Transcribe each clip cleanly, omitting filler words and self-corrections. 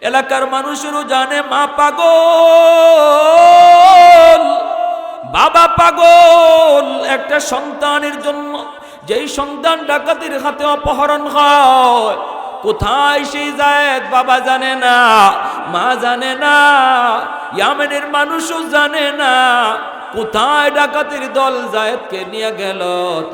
এলাকার মানুষেরও জানে মা পাগল, বাবা পাগল একটা সন্তানের জন্য। যেই সন্তান ডাকাতের হাতে অপহরণ হয়, কোথায় সেই যায়েদ বাবা জানে না, মা জানে না, ইয়ামেনের মানুষও জানে না কোথায় ডাকাতের দল যায়েদকে নিয়ে গেল,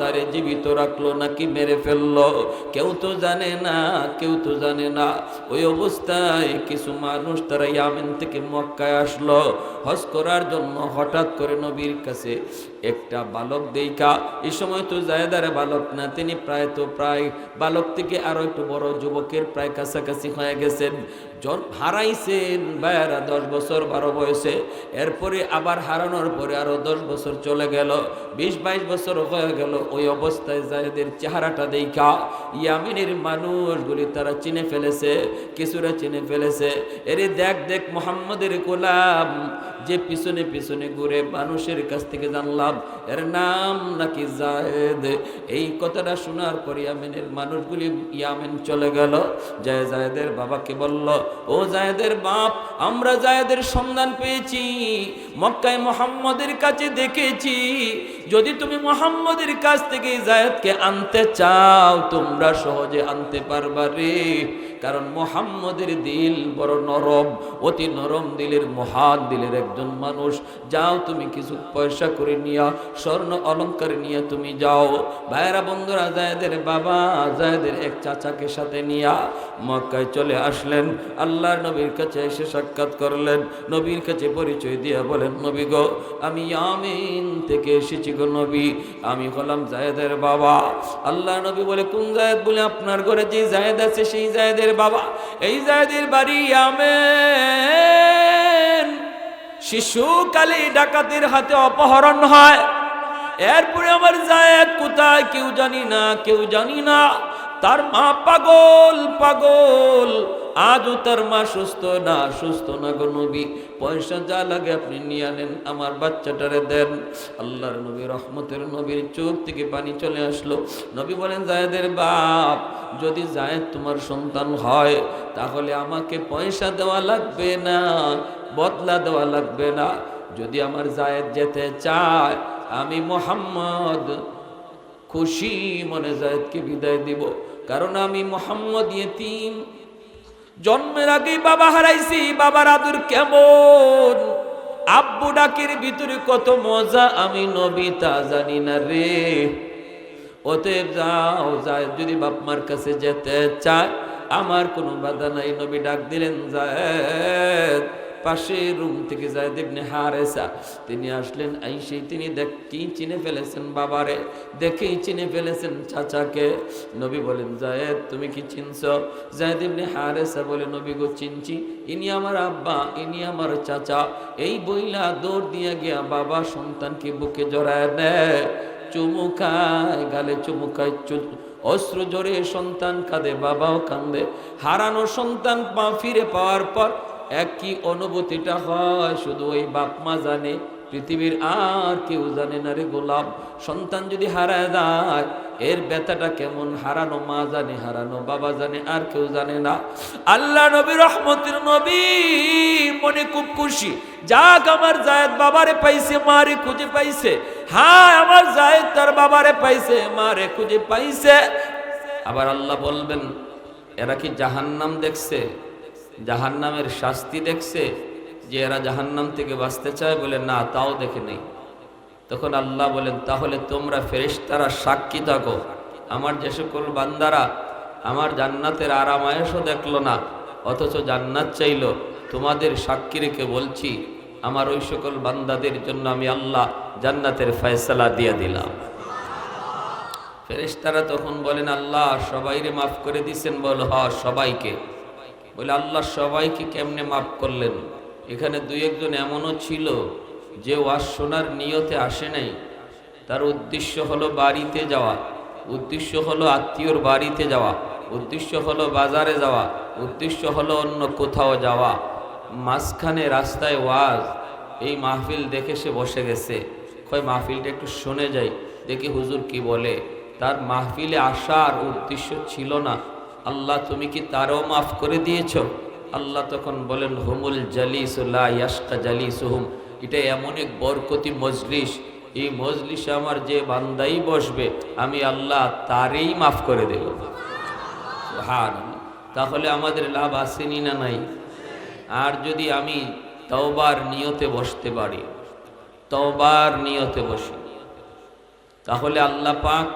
তারে জীবিত রাখলো নাকি মেরে ফেললো, কেউ তো জানে না, কেউ তো জানে না। ওই অবস্থায় কিছু মানুষ তারা ইয়ামেন থেকে মক্কায় আসলো হজ করার জন্য। হঠাৎ করে নবীর কাছে একটা বালক দেখা, এই সময় তো যায়েদারে বালক না, তিনি প্রায় বালক থেকে আরো একটু বড় যুবকের প্রায় কাছাকাছি হয়ে গেছেন। হারাইছেন ভাইয়ারা 10 বছর 12 বয়সে, এরপরে আবার হারানোর পরে আরো 10 বছর চলে গেল, 20-22 বছর হয়ে গেল। ওই অবস্থায় যায়েদের চেহারাটা দেখা ইয়ামিনের মানুষগুলি তারা চিনে ফেলেছে, কিছুরা চিনে ফেলেছে। এরে দেখ দেখ মুহাম্মদের গোলাম, যে পিছনে পিছনে ঘুরে মানুষের কাছ থেকে জানলাম এর নাম নাকি যায়েদ। এই কথাটা শোনার পর ইয়ামিনের মানুষগুলি ইয়ামিন চলে গেল, যায়েদের বাবাকে বলল, ও যায়েদের বাপ, আমরা যায়েদের সন্ধান পেয়েছি, মক্কায় মুহাম্মদের কাছে দেখেছি, যদি তুমি মুহাম্মদের কাছ থেকে যায়েদকে আনতে চাও তোমরা সহজে আনতে পারবা রে, কারণ মুহাম্মদের দিল বড় নরম, অতি নরম দিলের মহান দিলের একজন মানুষ। যাও তুমি কিছু পয়সা করে নিয়া, স্বর্ণ অলংকার নিয়ে তুমি যাও। ভাইরা বন্ধুরা, যায়েদের বাবা যায়েদের এক চাচাকে সাথে নিয়া মক্কায় চলে আসলেন। আল্লাহর নবীর কাছে এসে সাক্ষাৎ করলেন, নবীর কাছে পরিচয় দিয়ে বলেন, নবী গো, আমি ইয়ামিন থেকে এসেছি গো নবী, আমি হলাম যায়েদের বাবা। আল্লাহ নবী বলে, কোন যায়েদ? বলে, আপনার ঘরে যে যায়েদ আছে সেই যায়েদের বাবা। এই যায়েদের বাড়ি ইয়ামেন। শিশুকালে ডাকাতের হাতে অপহরণ হয়, এরপরে আমার যায়েদ কোথায় কেউ জানি না, কেউ জানি না। তার মা পাগল পাগল, আজও তার মা সুস্থ না গো নবী, পয়সা যা লাগে আপনি নিয়ে আনেন, আমার বাচ্চাটারে দেন। আল্লাহর নবী রহমতের নবীর চোখ থেকে পানি চলে আসলো। নবী বলেন, যায়েদের বাপ, যদি যায়েদ তোমার সন্তান হয় তাহলে আমাকে পয়সা দেওয়া লাগবে না, বদলা দেওয়া লাগবে না। যদি আমার যায়েদ যেতে চায়, আমি মুহাম্মদ খুশি মনে যায়েদকে বিদায় দিব, কারণ আমি মুহাম্মদ ইয়েতিম, জন্মের আগেই বাবা হারাইছি। বাবার আদর কেমন, আব্বু ডাকের ভিতরে কত মজা, আমি নবী তা জানি না রে। অতএব যাও, যায়েদ যদি বাপ মার কাছে যেতে চায় আমার কোনো বাধা নাই। নবী ডাক দিলেন, যায়েদ। পাশের রুম থেকে যায়েদ ইবনে হারেসা তিনি আসলেন। আইসেই তিনি দেখেই চিনে ফেলেছেন বাবারে, দেখেই চিনে ফেলেছেন চাচাকে। নবী বলেন, যায়েদ তুমি কি চিনছ? যায়েদ ইবনে হারেসা বলে, নবী গো, চিনছি, ইনি আমার আব্বা, ইনি আমার চাচা। এই বইলা দৌড় দিয়া গিয়া বাবা সন্তানকে বুকে জড়ায় নেয়, চুমুকায়, গালে চুমুকায়, অশ্রু জোরে সন্তান কাঁদে, বাবাও কান্দে। হারানো সন্তান পা ফিরে পাওয়ার পর একই অনুভূতিটা হয় শুধু ওই বাপ মা জানে, পৃথিবীর আর কেউ জানে না রে গোলাম। সন্তান যদি হারায় যায় এর ব্যথাটা কেমন, হারানো মা জানে, হারানো বাবা জানে, আর কেউ জানে না। আল্লাহ নবী রহমতের নবী মনে খুব খুশি, যাক আমার যায়েদ বাবারে পাইছে, মারে খুঁজে পাইছে। হ্যাঁ, আমার যায়েদ তার বাবারে পাইছে, মারে খুঁজে পাইছে। আবার আল্লাহ বলবেন, এরা কি জাহান্নাম দেখছে, জাহান্নামের শাস্তি দেখছে, যে এরা জাহান্নাম থেকে বাঁচতে চায়? বলে, না, তাও দেখে নেই। তখন আল্লাহ বলেন, তাহলে তোমরা ফেরেশতারা সাক্ষী থাকো, আমার যে সকল বান্দারা আমার জান্নাতের আরাম আয়েশও দেখলো না, অথচ জান্নাত চাইলো, তোমাদের সাক্ষী রেখে বলছি, আমার ওই সকল বান্দাদের জন্য আমি আল্লাহ জান্নাতের ফয়সালা দিয়ে দিলাম। ফেরেশতারা তখন বলেন, আল্লাহ সবাইরে মাফ করে দিছেন? বল, হ্যাঁ সবাইকে। বলে, আল্লাহ সবাইকে কেমনে মাফ করলেন? এখানে দুই একজন এমনও ছিল যে ওয়াজ শোনার নিয়তে আসে নাই, তার উদ্দেশ্য হলো বাড়িতে যাওয়া, উদ্দেশ্য হলো আত্মীয়র বাড়িতে যাওয়া, উদ্দেশ্য হলো বাজারে যাওয়া, উদ্দেশ্য হলো অন্য কোথাও যাওয়া। মাঝখানে রাস্তায় ওয়াজ, এই মাহফিল দেখে সে বসে গেছে, কয় মাহফিলটা একটু শুনে যাই, দেখি হুজুর কি বলে। তার মাহফিলে আসার উদ্দেশ্য ছিল না। আল্লাহ তুমি কি তারও মাফ করে দিয়েছ? আল্লাহ তখন বলেন হুমুল জালিসু লা ইয়াশকা জালিসুহুম, এটা এমন এক বরকতি মজলিস, এই মজলিসে আমার যে বান্দাই বসবে আমি আল্লাহ তারই মাফ করে দেব। সুবহানাল্লাহ। তাহলে আমাদের লাভ আসেনি না নাই? আর যদি আমি তওবার নিয়তে বসতে পারি, তওবার নিয়তে বসি, তাহলে আল্লাহ পাক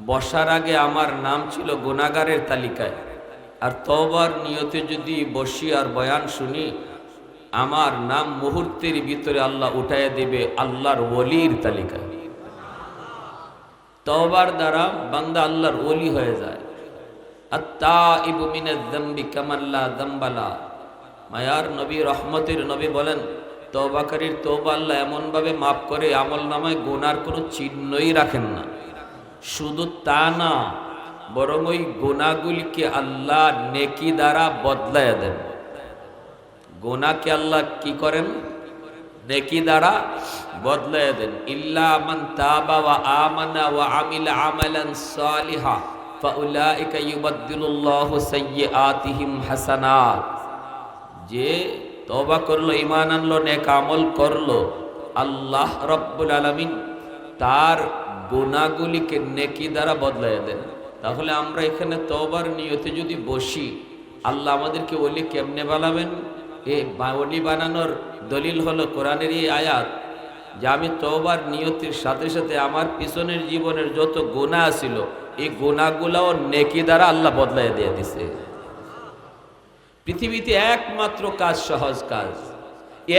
বসার আগে আমার নাম ছিল গুনাহগারের তালিকায়, আর তওবার নিয়তে যদি বসি আর বয়ান শুনি আমার নাম মুহূর্তের ভিতরে আল্লাহ উঠাইয়া দিবে আল্লাহর ওলির তালিকায়। তওবার দ্বারা বান্দা আল্লাহর ওলি হয়ে যায়। আত-তাইবু মিনাজ যামবি কামান লা যামবা লা। মায়ার নবী, রহমতের নবী বলেন তওবাকারীর তওবা আল্লাহ এমনভাবে মাফ করে আমল নামায় গুনার কোনো চিহ্নই রাখেন না। শুধু তা না, বরং ওই গুনাহগুলিকে আল্লাহ নেকি দ্বারা বদলাইয়া দেন। গুনাহকে আল্লাহ কি করেন? নেকি দ্বারা বদলাইয়া দেন। ইল্লা মান তাবা ওয়া আমানা ওয়া আমিলা আমালান সালিহা ফাউলাইকা ইউবাদদিলুল্লাহু সাইয়্যাতিহিম হাসানাত। যে তওবা করলো, ঈমান আনলো, নেক আমল করলো, আল্লাহ রাব্বুল আলামিন তার গুনাহগুলিকে নেকি দ্বারা বদলাইয়া দেন। তাহলে আমরা এখানে তওবার নিয়তে যদি বসি, আল্লাহ আমাদেরকে ওলি কেমনে বানাবেন? এই ওলি বানানোর দলিল হলো কোরআনের এই আয়াত, যে আমি তওবার নিয়তির সাথে সাথে আমার পিছনের জীবনের যত গুনাহ ছিল এই গুনাহগুলাও নেকি দ্বারা আল্লাহ বদলাইয়া দিয়ে দিছে। পৃথিবীতে একমাত্র কাজ, সহজ কাজ,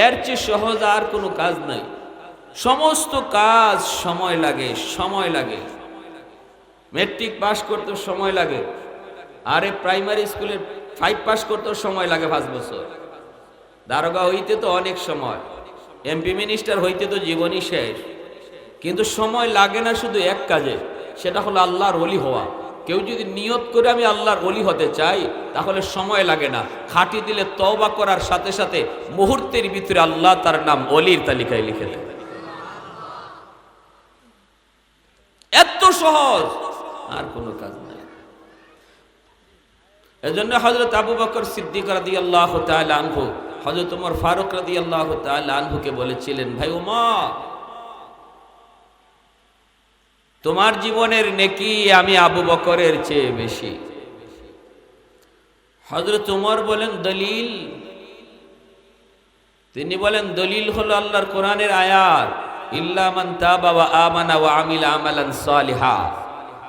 এর চেয়ে সহজ আর কোনো কাজ নাই। সমস্ত কাজ সময় লাগে, সময় লাগে। মেট্রিক পাস করতেও সময় লাগে, আরে প্রাইমারি স্কুলে 5 পাস করতেও সময় লাগে 5 বছর। দারোগা হইতে তো অনেক সময়, এমপি মিনিস্টার হইতে তো জীবনই শেষ। কিন্তু সময় লাগে না শুধু এক কাজে, সেটা হলো আল্লাহর ওলি হওয়া। কেউ যদি নিয়ত করে আমি আল্লাহর ওলি হতে চাই, তাহলে সময় লাগে না, খাঁটি দিলে তওবা করার সাথে সাথে মুহূর্তের ভিতরে আল্লাহ তার নাম ওলির তালিকায় লিখে দেন। এত সহজ আর কোনো কাজ নাই। এজন্য হযরত আবু বকর সিদ্দিক রাদিয়াল্লাহু তাআলা আনহু হযরত ওমর ফারুক রাদিয়াল্লাহু তাআলা আনহুকে বলেছিলেন, ভাই ওমর, তোমার জীবনের নেকি আমি আবু বকরের চেয়ে বেশি। হযরত ওমর বলেন দলিল? তিনি বলেন দলিল হলো আল্লাহর কোরআনের আয়াত, ইল্লা মান তাবা ওয়া আমানা ওয়া আমিলা আমালান সালিহা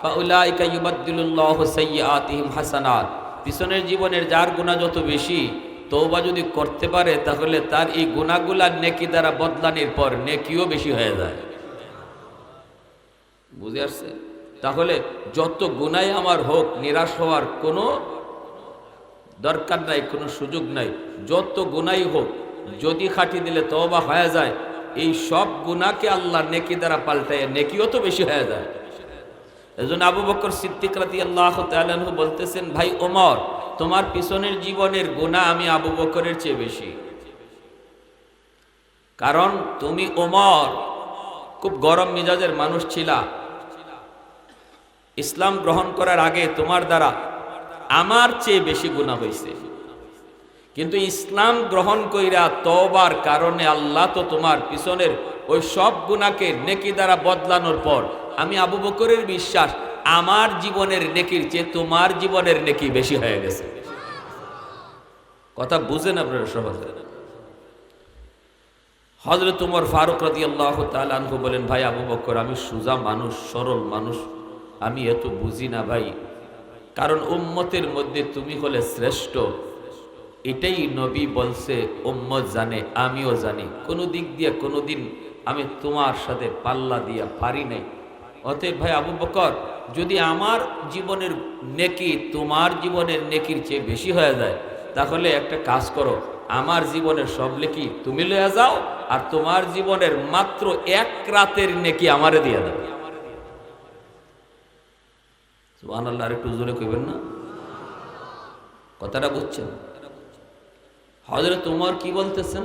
ফাউলাইকা ইউবাদদিলুল্লাহু সাইয়্যাতিহিম হাসানাত। পিছনের জীবনের যার গুনাহ যত বেশি, তওবা যদি করতে পারে তাহলে তার এই গুনাহগুলা নেকি দ্বারা বদলানোর পর নেকিও বেশি হয়ে যায়। বুঝে আসছে? তাহলে যত গুনাহ আমার হোক, নিরাশ হওয়ার কোনো দরকার নাই, কোনো সুযোগ নাই। যত গুনাহই হোক, যদি খাঁটি দিলে তওবা হয়ে যায়, এই সব গুনাহকে আল্লাহ নেকি দ্বারা পাল্টায় নেকিও তো বেশি হয়ে যায়। এজন্য আবু বকর সিদ্দিক রাদিয়াল্লাহু তাআলা আনহু বলতেছেন, ভাই ওমর, তোমার পিছনের জীবনের গুনাহ আমি আবু বকরের চেয়ে বেশি। কারণ তুমি ওমর খুব গরম মেজাজের মানুষ ছিলা। ইসলাম গ্রহণ করার আগে তোমার দ্বারা আমার চেয়ে বেশি গুনাহ হয়েছে, কিন্তু ইসলাম গ্রহণ কইরা তওবার কারণে আল্লাহ তো তোমার পিছনের ওই সব গুনাহকে নেকি দ্বারা বদলানোর পর আমি আবু বকরের বিশ্বাস আমার জীবনের নেকির চেয়ে তোমার জীবনের নেকি বেশি হয়ে গেছে। কথা বুঝেন আপনারা সহজে? হযরত ওমর ফারুক রাদিয়াল্লাহু তাআলা আনহু বলেন, ভাই আবু বকর, আমি সুজা মানুষ, সরল মানুষ, আমি এত বুঝি না ভাই। কারণ উম্মতের মধ্যে তুমি হলে শ্রেষ্ঠ, এটাই নবী বলছে, উম্মত জানে, আমিও জানি। কোনো দিক দিয়ে কোনোদিন আমি তোমার সাথে পাল্লা দিয়া পারি নাই। অতএব ভাই আবু বকর, যদি আমার জীবনের নেকি তোমার জীবনের নেকির চেয়ে বেশি হয়ে যায়, তাহলে একটা কাজ করো, আমার জীবনের সব নেকি তুমি লয়ে যাও, আর তোমার জীবনের মাত্র 1 রাতের নেকি আমারে দিয়ে দাও। সুবহানাল্লাহ। আর একটু জোরে কইবেন না? কথাটা বুঝছেন? হযরত ওমর কি বলতেছেন?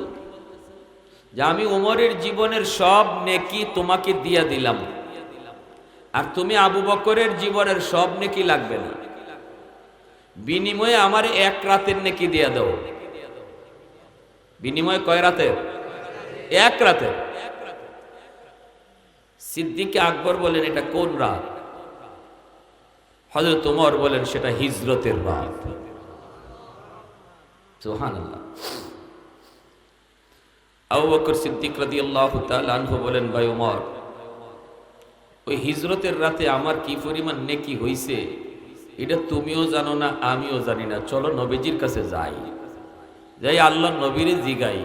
যে আমি ওমরের জীবনের সব নেকি তোমাকে দিয়ে দিলাম, আর তুমি আবু বকরের জীবনের সব নেকি লাগবে না। বিনিময়ে আমার এক রাতের নেকি দিয়ে দাও। বিনিময়ে কয় রাতের? এক রাতের। সিদ্দিক আকবর বলেন এটা কোন রাত? হযরত ওমর বলেন সেটা হিজরতের রাত। সুবহানাল্লাহ। আবু বকর সিদ্দিক রাদিয়াল্লাহু তাআলা আনহু বলেন, ভাই ওমর, ওই হিজরতের রাতে আমার কি পরিমাণ নেকি হইছে এটা তুমিও জানো না, আমিও জানি না। চলো নবীজির কাছে যাই, যাই আল্লাহ নবীরে জিগাই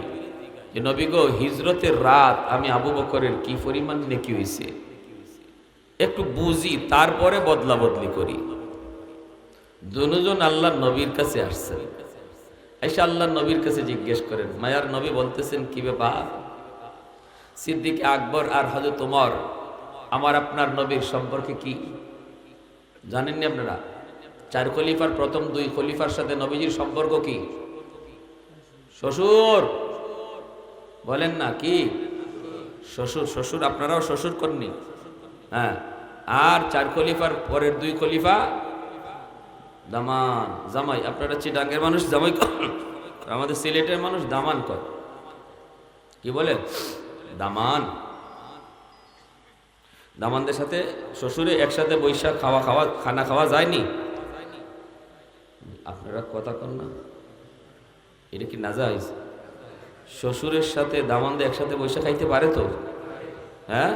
যে নবী গো, হিজরতের রাত আমি আবু বকরের কি পরিমাণ নেকি হইছে একটু বুঝি, তারপরে বদলা বদলি করি। দুজন আল্লাহ নবীর কাছে আসছেন। এসে আল্লাহ নবীর কাছে জিজ্ঞেস করেন, মায়ার নবী বলতেছেন, কি ব্যাপার? সিদ্দিক আকবর আর হযরত ওমর আমার আপনার নবীর সম্পর্কে কি জানেননি আপনারা? 4 খলিফার প্রথম 2 খলিফার সাথে নবীজির সম্পর্ক কি? শ্বশুর বলেন না, কি শ্বশুর? শ্বশুর আপনারাও শ্বশুর করনি? হ্যাঁ। আর 4 খলিফার পরের 2 খলিফা দামান, জামাই। আপনারা চিটাঙ্গের মানুষ জামাই কর, আমাদের সিলেটের মানুষ দামান কর। কি বলে? দামান। দামানদের সাথে শ্বশুরে একসাথে বৈশাখ খানা খাওয়া যায়নি? আপনারা কথা কন না, এটা কি নাজায়েজ? শ্বশুরের সাথে দামানদের একসাথে বৈশাখ খাইতে পারে তো? হ্যাঁ,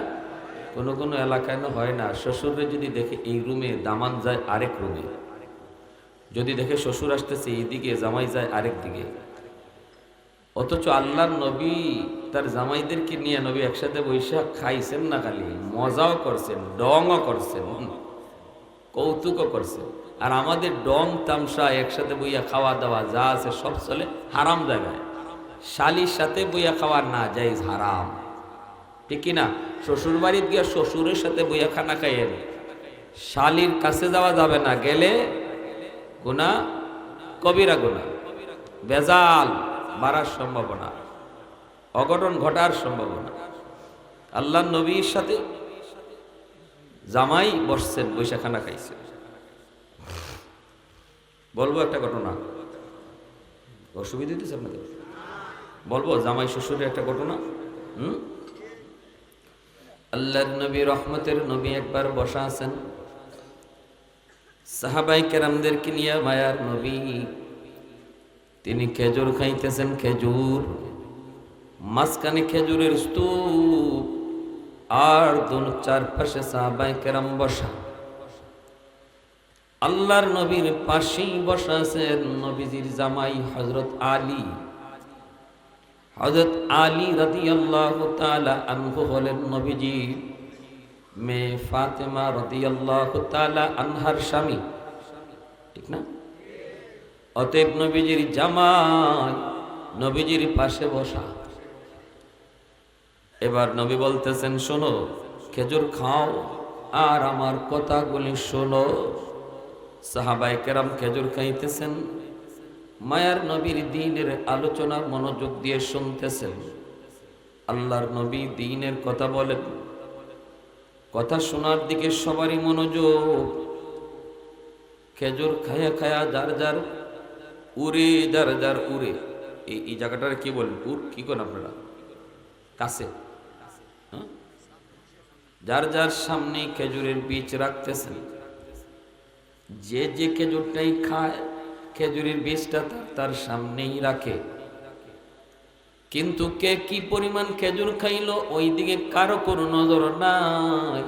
কোনো কোনো এলাকায় না হয় না। শ্বশুরে যদি দেখে এই রুমে, দামান যায় আরেক রুমে। যদি দেখে শ্বশুর আসতেছে এইদিকে, জামাই যায় আরেক দিকে। অথচ আল্লাহর নবী তার জামাইদেরকে নিয়ে নবী একসাথে বৈশাখ খাইছেন না, খালি মজাও করছেন, ডংও করছেন, কৌতুকও করছেন। আর আমাদের ডং তামসা একসাথে বইয়া খাওয়া দাওয়া যা আছে সব চলে হারাম জায়গায়। শালির সাথে বইয়া খাওয়া না জায়েজ, হারাম, ঠিক কিনা? শ্বশুর বাড়িতে গিয়া শ্বশুরের সাথে বইয়া খানা খাইয়েন, শালির কাছে যাওয়া যাবে না, গেলে গুনাহ, কবিরা গুনাহ, বেজাল বাড়ার সম্ভাবনা, অঘটন ঘটার সম্ভাবনা। আল্লাহর নবীর সাথে জামাই বসছেন, বৈশা খানা খাইছেন। বলবো একটা ঘটনা, অসুবিধা হইতেছে আপনাদের? বলবো জামাই শ্বশুরের একটা ঘটনা। আল্লাহর নবী, রহমতের নবী একবার বসা আছেন সাহাবায়ে কেরামদেরকে নিয়ে। মায়ার নবী তিনি খেজুর খাইতেছেন, খেজুর, মাঝখানে খেজুরের স্তূপ, আর দোনো চারপাশে সাহাবায়ে কেরাম বসা। আল্লাহর নবীর পাশেই বসা আছেন নবীজির জামাই হযরত আলী। হযরত আলী রাদিয়াল্লাহু তাআলা আনহু হলেন নবীজির মেয়ে ফাতেমা রাদিয়াল্লাহু তাআলা আনহার স্বামী, ঠিক না? অতএব নবীজির জামাই নবীজির পাশে বসা। এবার নবী বলতেছেন, শোনো, খেজুর খাও আর আমার কথাগুলি শোনো। সাহাবায়ে কেরাম খেজুর খাইতেছেন, মায়ার নবীর দ্বীনের আলোচনা মনোযোগ দিয়ে শুনতেছেন। আল্লাহর নবী দ্বীনের কথা বলেন, কথা শোনার দিকে সবারই মনোযোগ। খেজুর খায়া খায়া যার যার উড়ে, যার যার উড়ে। এই জায়গাটার কি বলেন? কি করেন আপনারা? কাছে, যার যার সামনে খেজুরের বীজ রাখতেছেন। যে যে খেজুরটাই খায়, খেজুরের বীজটা তার সামনেই রাখে। কিন্তু কে কি পরিমাণ খেজুর খাইলো ওই দিকে কারো কোনো নজর নাই।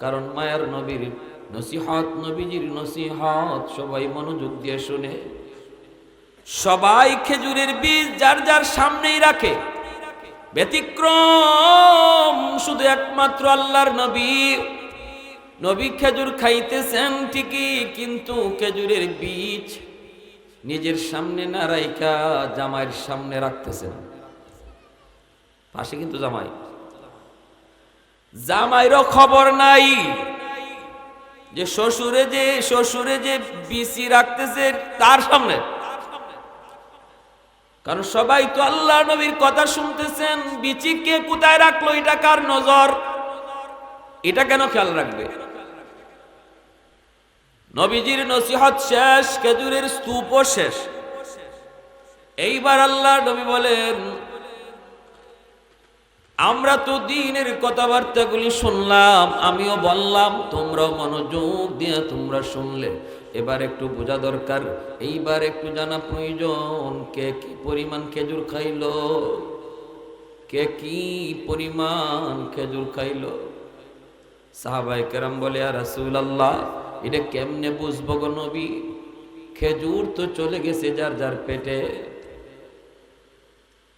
কারণ মায়ার নবীর নসিহত, নবীজির নসিহত সবাই মনোযোগ দিয়ে শুনে। সবাই খেজুরের বীজ যার যার সামনেই রাখে। ব্যতিক্রম শুধু একমাত্র আল্লাহর নবী। নবী খেজুর খাইতেছেন ঠিকই, কিন্তু খেজুরের বীজ নিজের সামনে না রাইখা জামাইয়ের সামনে রাখতেছেন। পাশে কিন্তু জামাই, জামাইরও খবর নাই যে শ্বশুরে যে বিচি রাখতেছে তার সামনে। কারণ সবাই তো আল্লাহ নবীর কথা শুনতেছেন। বিচি কে কোথায় রাখলো এটা কার নজর, এটা কেন খেয়াল রাখবে? নবীজির নসিহত শেষ, খেজুরের স্তূপও শেষ। এইবার আল্লাহ নবী বলেন, আমরা তো দ্বীনের কথাবার্তাগুলি শুনলাম, আমিও বললাম, তোমরাও মনোযোগ দিয়ে তোমরা শুনলে। এবার একটু বোঝা দরকার, এইবার একটু জানা প্রয়োজন, কে কি পরিমাণ খেজুর খাইলো, কে কি পরিমাণ খেজুর খাইলো। সাহাবায়ে কেরাম বলে, ইয়া রাসূলুল্লাহ, এটা কেমনে বুঝবো গো নবী? খেজুর তো চলে গেছে যার যার পেটে।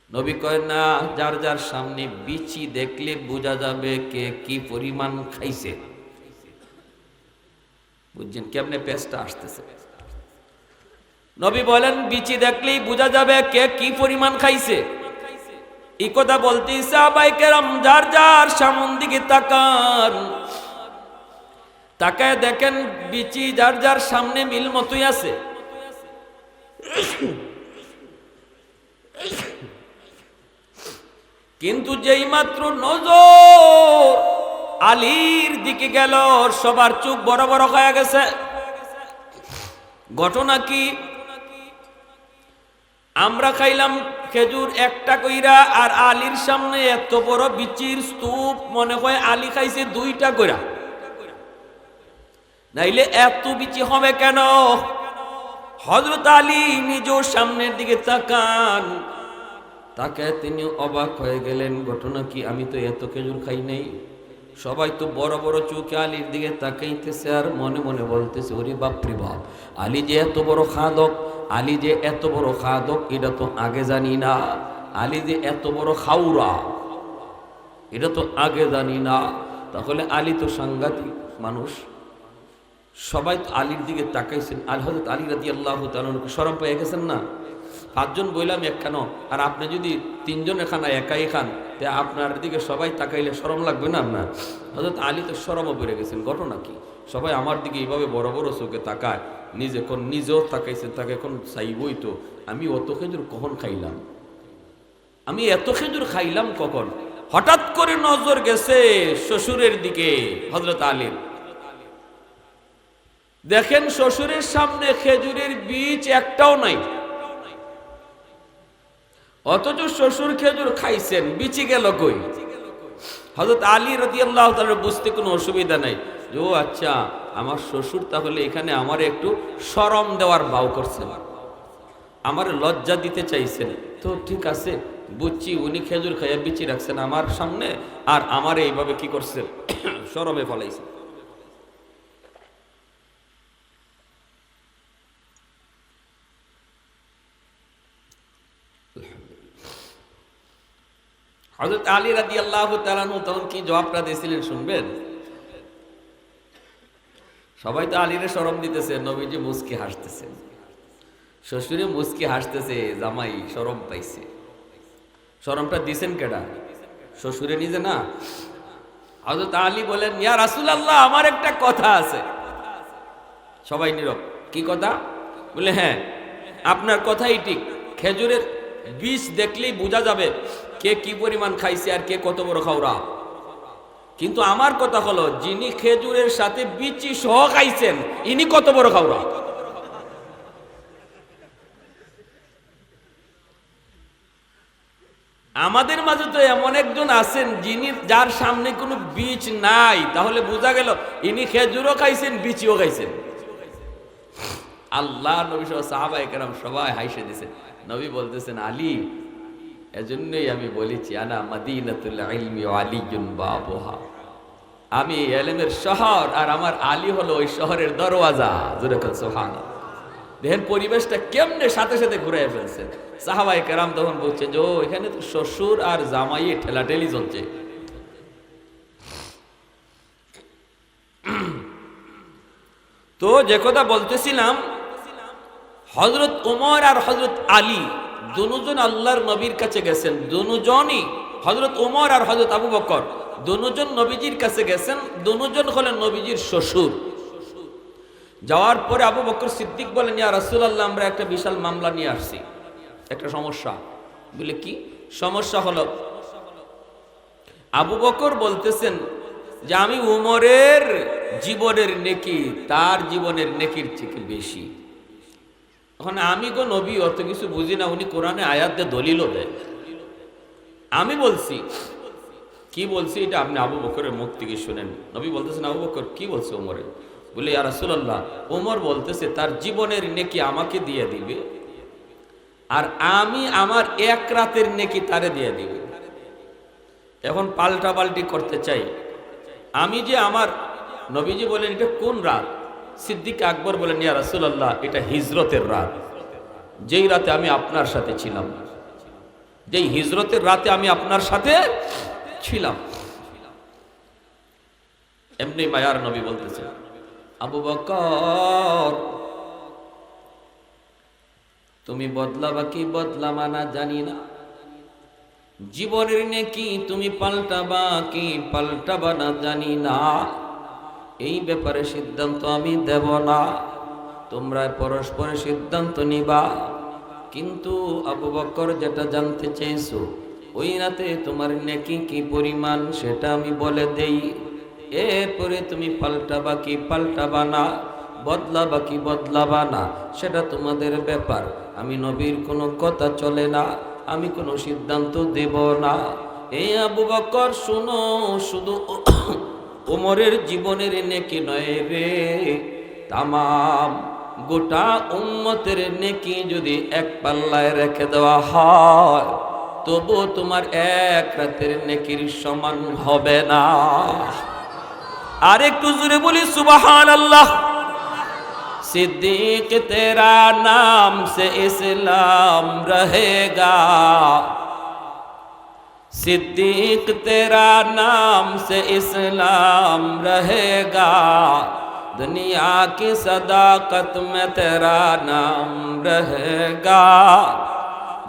নবী কয়, না, যার যার সামনে বিচি দেখলে বোঝা যাবে কে কি পরিমাণ খাইছে। বুঝছেন কেমনে পেস্টটা আসতেছে? নবী বলেন, বিচি দেখলেই বোঝা যাবে কে কি পরিমাণ খাইছে। এই কথা বলতে সাহাবায়ে কেরাম যার যার সামন দিকে তাকান, তাকায় দেখেন বিচি যার যার সামনে মিল মতোই আছে। কিন্তু যেই মাত্র নজর আলীর দিকে গেল, সবার চোখ বড় বড় হয়ে গেছে। ঘটনা কি? আমরা খাইলাম খেজুর একটা কইরা, আর আলীর সামনে এত বড় বিচির স্তূপ, মনে হয় আলী খাইছে 2টা কইরা। নাইলে এত বিচি হবে কেন? হযরত আলী নিজেও সামনের দিকে তাকান, তাকে তিনি অবাক হয়ে গেলেন। ঘটনা কি? আমি তো এত খেজুর খাই নাই। সবাই তো বড় বড় চোখে আলীর দিকে তাকাইতেছে, আর মনে মনে বলতেছে, ওরে বাপরে বাপ, আলী যে এত বড় খাদক, আলী যে এত বড় খাদক, এটা তো আগে জানি না। আলী যে এত বড় খাউরা, এটা তো আগে জানি না। তাহলে আলী তো সাংঘাতিক মানুষ। সবাই তো আলীর দিকে তাকাইছেন। হযরত আলী রাদিয়াল্লাহু তাআলা শরম পেয়ে গেছেন না? 5 জন বইলাম একখানো, আর আপনি যদি 3 জন খানা একাই খান, তে আপনার দিকে সবাই তাকাইলে শরম লাগবে না আপনার? হযরত আলী তো শরমও পড়ে গেছেন। ঘটনা কি? সবাই আমার দিকে এইভাবে বড় বড় চোখে তাকায়, নিজেও তাকাইছেন, তাকে এখন চাইবই তো, আমি অত খেজুর কখন খাইলাম, আমি এত খেজুর খাইলাম কখন? হঠাৎ করে নজর গেছে শ্বশুরের দিকে হযরত আলীর। দেখেন শ্বশুরের সামনে খেজুরের বীজ একটাও নাই, অথচ শ্বশুর খেজুর খাইছেন, বিচি গেল কই? হযরত আলী রাদিয়াল্লাহু তাআলা বুঝতে কোনো অসুবিধা নাই যে, ও আচ্ছা, আমার শ্বশুর তাহলে এখানে আমার একটু শরম দেওয়ার ভাও করছেন, আমার লজ্জা দিতে চাইছেন। তো ঠিক আছে, বুঝছি, উনি খেজুর খাইয়া বিচি রাখছেন আমার সামনে, আর আমার এইভাবে কি করছেন, শরমে ফলাইছেন। হযরত আলী রাদিয়াল্লাহু তাআলা তখন কি জবাবটা দিয়েছিলেন শুনবেন? সবাই তো আলীরে শরম দিতেছে, নবীজি মুস্কি হাসতেছেন, শ্বশুরে মুস্কি হাসতেছে, জামাই শরম পাইছে। শরমটা দিছেন কেডা? শ্বশুরে নিজে না। হযরত আলী বলেন, ইয়া রাসূলুল্লাহ, আমার একটা কথা আছে। সবাই নীরব। কি কথা? বলে, হ্যাঁ, আপনার কথাই ঠিক, খেজুরের বীজ দেখলেই বোঝা যাবে কে কি পরিমাণ খাইছে আর কে কত বড় খাওরা। কিন্তু আমার কথা হলো, যিনি খেজুরের সাথে বিচি সহ খাইছেন, ইনি কত বড় খাওরা। আমাদের মাঝে তো এমন একজন আছেন, যার সামনে কোনো বীজ নাই, তাহলে বোঝা গেল ইনি খেজুরও খাইছেন, বিচিও খাইছেন। আল্লাহ নবী সহ সাহাবায়ে কেরাম সবাই হাসে দিয়েছেন। নবী বলতেছেন, আলী, এজন্যই আমি বলেছি, আনা মাদিনাতুল ইলমি ওয়া আলিয়্যুন বাবুহা, আমি ইলমের শহর, আর আমার আলী হলো ওই শহরের দরওয়াজা। জোরে বলেন সুবহানাল্লাহ। দেখেন পরিবেশটা কেমনে সাথে সাথে ঘুরে ফেলছেন। সাহাবায়ে কেরাম তখন বলছে যে, এখানে তো শ্বশুর আর জামাই ঠেলাঠেলি চলছে। তো যে কথা বলতেছিলাম, হযরত ওমর আর হযরত আলী দুজন আল্লাহর নবীর কাছে গেছেন। দুজনই, হযরত ওমর আর হযরত আবু বকর দুজন নবীজির কাছে গেছেন। দুজন হলেন নবীজির শ্বশুর। যাওয়ার পরে আবু বকর সিদ্দিক বলেন, ইয়া রাসূলুল্লাহ, আমরা একটা বিশাল মামলা নিয়ে আসছি, একটা সমস্যা। বলে, কি সমস্যা? হলো আবু বকর বলতেছেন যে, আমি উমরের জীবনের নেকি তার জীবনের নেকির থেকে বেশি। এখন আমি গো নবী অত কিছু বুঝি না, উনি কোরআনে আয়াত দিয়ে দলিলও দেয়। আমি বলছি, কি বলছি এটা আপনি আবু বকরের মুখ থেকে শুনেন। নবী বলতেছেন, আবু বকর কি বলছে ওমরে? বলে, ইয়া রাসূলুল্লাহ, ওমর বলতেছে তার জীবনের নেকি আমাকে দিয়ে দিবে, আর আমি আমার এক রাতের নেকি তারে দিয়ে দিব। এখন পাল্টাপাল্টি করতে চাই। আমি যে আমার নবীজি বলেন এটা কোন রাত? সিদ্দিক আকবর বলেন, ইয়া রাসূলুল্লাহ, এটা হিজরতের রাত, যেই রাতে আমি আপনার সাথে ছিলাম, যেই হিজরতের রাতে আমি আপনার সাথে ছিলাম। এমনি মায়ার নবী বলতেছে, আবু বকর তুমি বদলাবা কি বদলাবা না জানি না, জীবনের নেকি তুমি পাল্টাবা কি পাল্টাবা না জানি না, এই ব্যাপারে সিদ্ধান্ত আমি দেব না, তোমরা পরস্পরের সিদ্ধান্ত নিবা। কিন্তু আবু বকর যেটা জানতে চেয়েছো, ওই রাতে তোমার নেকি কি পরিমাণ সেটা আমি বলে দেই, এরপরে তুমি পাল্টাবা কি পাল্টাবা না, বদলাবা কি বদলাবা না, সেটা তোমাদের ব্যাপার। আমি নবীর কোনো কথা চলে না, আমি কোনো সিদ্ধান্ত দেব না। এই আবু বকর শুনো, শুধু ওমরের জীবনের নেকি নয় রে, তামাম গোটা উম্মতের নেকি যদি এক পাল্লায় রেখে দেওয়া হয়, তবু তোমার এক রাতের নেকির সমান হবে না। আর একটু জোরে বলি সুবহানাল্লাহ। सिद्दीक तेरा नाम से इस्लाम रहेगा, सिद्दीक तेरा नाम से इस्लाम रहेगा, दुनिया की सदाकत में तेरा नाम रहेगा,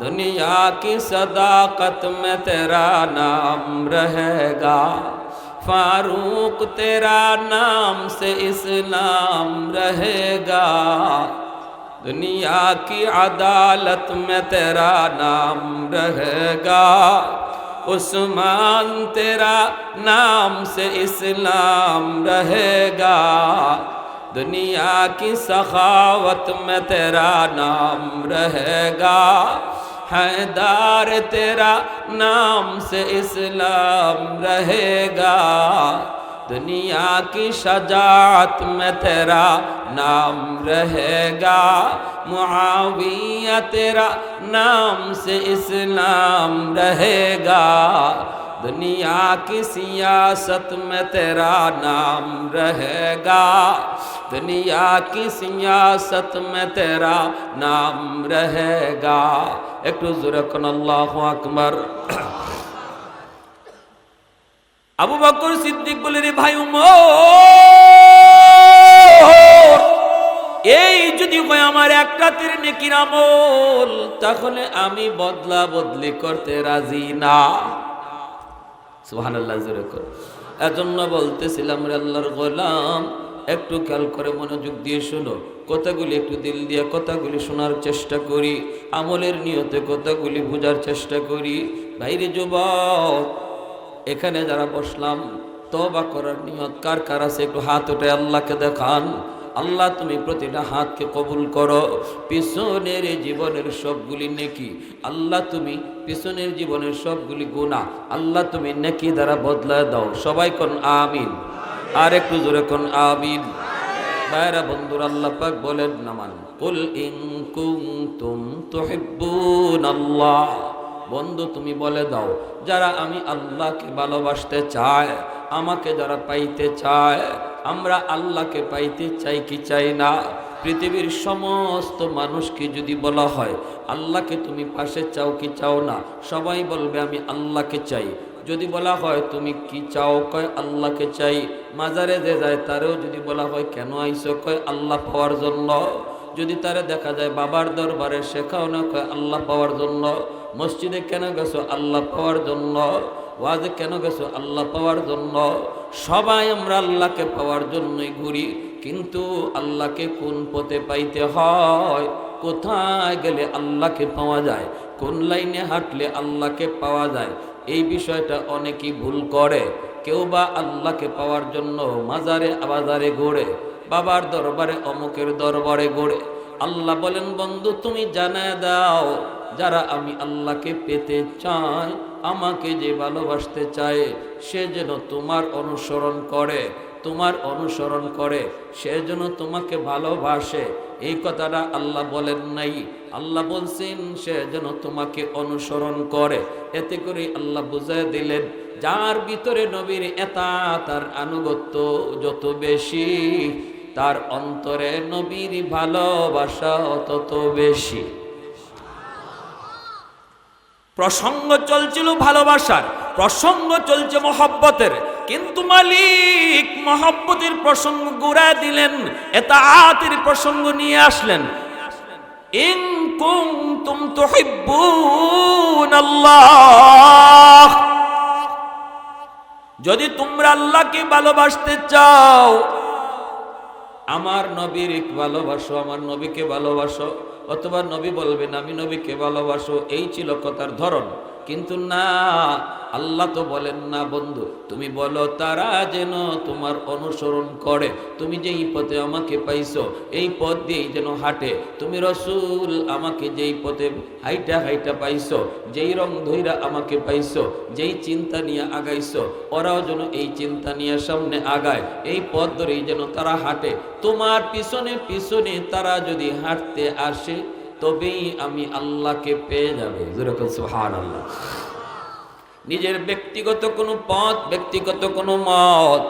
दुनिया की सदाकत में तेरा नाम रहेगा, फारूक तेरा नाम से इस्लाम रहेगा, दुनिया की अदालत में तेरा नाम रहेगा, उस्मान तेरा नाम से इस्लाम रहेगा, दुनिया की सखावत में तेरा नाम रहेगा, हैदार तेरा नाम से इस्लाम रहेगा, दुनिया की शजाअत में तेरा नाम रहेगा, मुआविया तेरा नाम से इस्लाम रहेगा, दुनिया की सियासत में तेरा नाम रहेगा, दुनिया की सियासत में तेरा नाम रहेगा। एक जोरे कन अल्लाहु अकबर। আবু বকর সিদ্দিক বলে, রে ভাই উমর, এই যদি হয় আমার এক রাতের নেকির আমল, তাহলে আমি বদলা বদলি করতে রাজি না। সুবহানাল্লাহ, জোরে কর। এজন্য বলতেছিলাম রে আল্লাহর গোলাম, একটু খেয়াল করে মনোযোগ দিয়ে শোনো, কথাগুলি একটু দিল দিয়ে কথাগুলি শোনার চেষ্টা করি, আমলের নিয়তে কথাগুলি বোঝার চেষ্টা করি। ভাইরে যুবক, এখানে যারা বসলাম, তওবা করার নিয়ত কার কার আছে একটু হাত উঠে আল্লাহকে দেখান। আল্লাহ তুমি প্রতিটা হাতকে কবুল করো। পিছনের জীবনের সবগুলি নেকি আল্লাহ তুমি, পিছনের জীবনের সবগুলি গুনাহ আল্লাহ তুমি নেকি দ্বারা বদলায় দাও। সবাই কোন আমিন, আর একটু জোরে কোন আমিন। ভাইরা বন্ধুরা, আল্লাহ পাক বলেন নামান, কুল ইন কুনতুম তুহিব্বুনাল্লাহ, বন্ধু তুমি বলে দাও, যারা আমি আল্লাহকে ভালোবাসতে চায়, আমাকে যারা পাইতে চায়, আমরা আল্লাহকে পাইতে চাই কি চাই না? পৃথিবীর সমস্ত মানুষকে যদি বলা হয় আল্লাহকে তুমি পাশে চাও কি চাও না, সবাই বলবে আমি আল্লাহকে চাই। যদি বলা হয় তুমি কি চাও, কয় আল্লাহকে চাই। মাজারে যে যায় তারেও যদি বলা হয় কেন আইছো, কয় আল্লাহ পাওয়ার জন্য। যদি তারে দেখা যায় বাবার দরবারে, শেখাও না, কয় আল্লাহ পাওয়ার জন্য। মসজিদে কেন গেছো, আল্লাহ পাওয়ার জন্য। ওয়াজে কেন গেছো, আল্লাহ পাওয়ার জন্য। সবাই আমরা আল্লাহকে পাওয়ার জন্যই ঘুরি, কিন্তু আল্লাহকে কোন পথে পাইতে হয়, কোথায় গেলে আল্লাহকে পাওয়া যায়, কোন লাইনে হাঁটলে আল্লাহকে পাওয়া যায়, এই বিষয়টা অনেকেই ভুল করে। কেউ বা আল্লাহকে পাওয়ার জন্য মাজারে বাজারে ঘোরে, বাবার দরবারে অমুকের দরবারে ঘোরে। আল্লাহ বলেন বন্ধু তুমি জানায় দাও, যারা আমি আল্লাহকে পেতে চাই, আমাকে যে ভালোবাসতে চায়, সে যেন তোমার অনুসরণ করে, তোমার অনুসরণ করে, সে যেন তোমাকে ভালোবাসে। এই কথাটা আল্লাহ বলেন নাই, আল্লাহ বলছেন সে যেন তোমাকে অনুসরণ করে। এতে করে আল্লাহ বুঝায় দিলেন, যার ভিতরে নবীর এতাত আর আনুগত্য যত বেশি, তার অন্তরে নবীর ভালোবাসা তত বেশি। প্রসঙ্গ চলছিল ভালোবাসার, প্রসঙ্গ চলছে মহব্বতের, কিন্তু মালিক মহব্বতের প্রসঙ্গ ঘুরায় দিলেন, এতাআতের প্রসঙ্গ নিয়ে আসলেন। ইন কুনতুম তুহিব্বুনাল্লাহ, যদি তোমরা আল্লাহকে ভালোবাসতে চাও, আমার নবীর ভালোবাসো, আমার নবীকে ভালোবাসো। অথবা নবী বলবেন আমি নবীকে ভালোবাসো, এই ছিল কথার ধরন। কিন্তু না, আল্লাহ তো বলেন না বন্ধু, তুমি বলো তারা যেন তোমার অনুসরণ করে। তুমি যেই পথে আমাকে পাইছো, এই পথ দিয়েই যেন হাঁটে। তুমি রসুল আমাকে যেই পথে হাইটা হাইটা পাইছো, যেই রং ধইরা আমাকে পাইছো, যেই চিন্তা নিয়ে আগাইছো, ওরাও যেন এই চিন্তা নিয়ে সামনে আগায়, এই পথ ধরেই যেন তারা হাঁটে। তোমার পিছনে পিছনে তারা যদি হাঁটতে আসে, তবেই আমি আল্লাহকে পেয়ে যাবে। যেরকম সুবহানাল্লাহ। নিজের ব্যক্তিগত কোনো পথ, ব্যক্তিগত কোনো মত,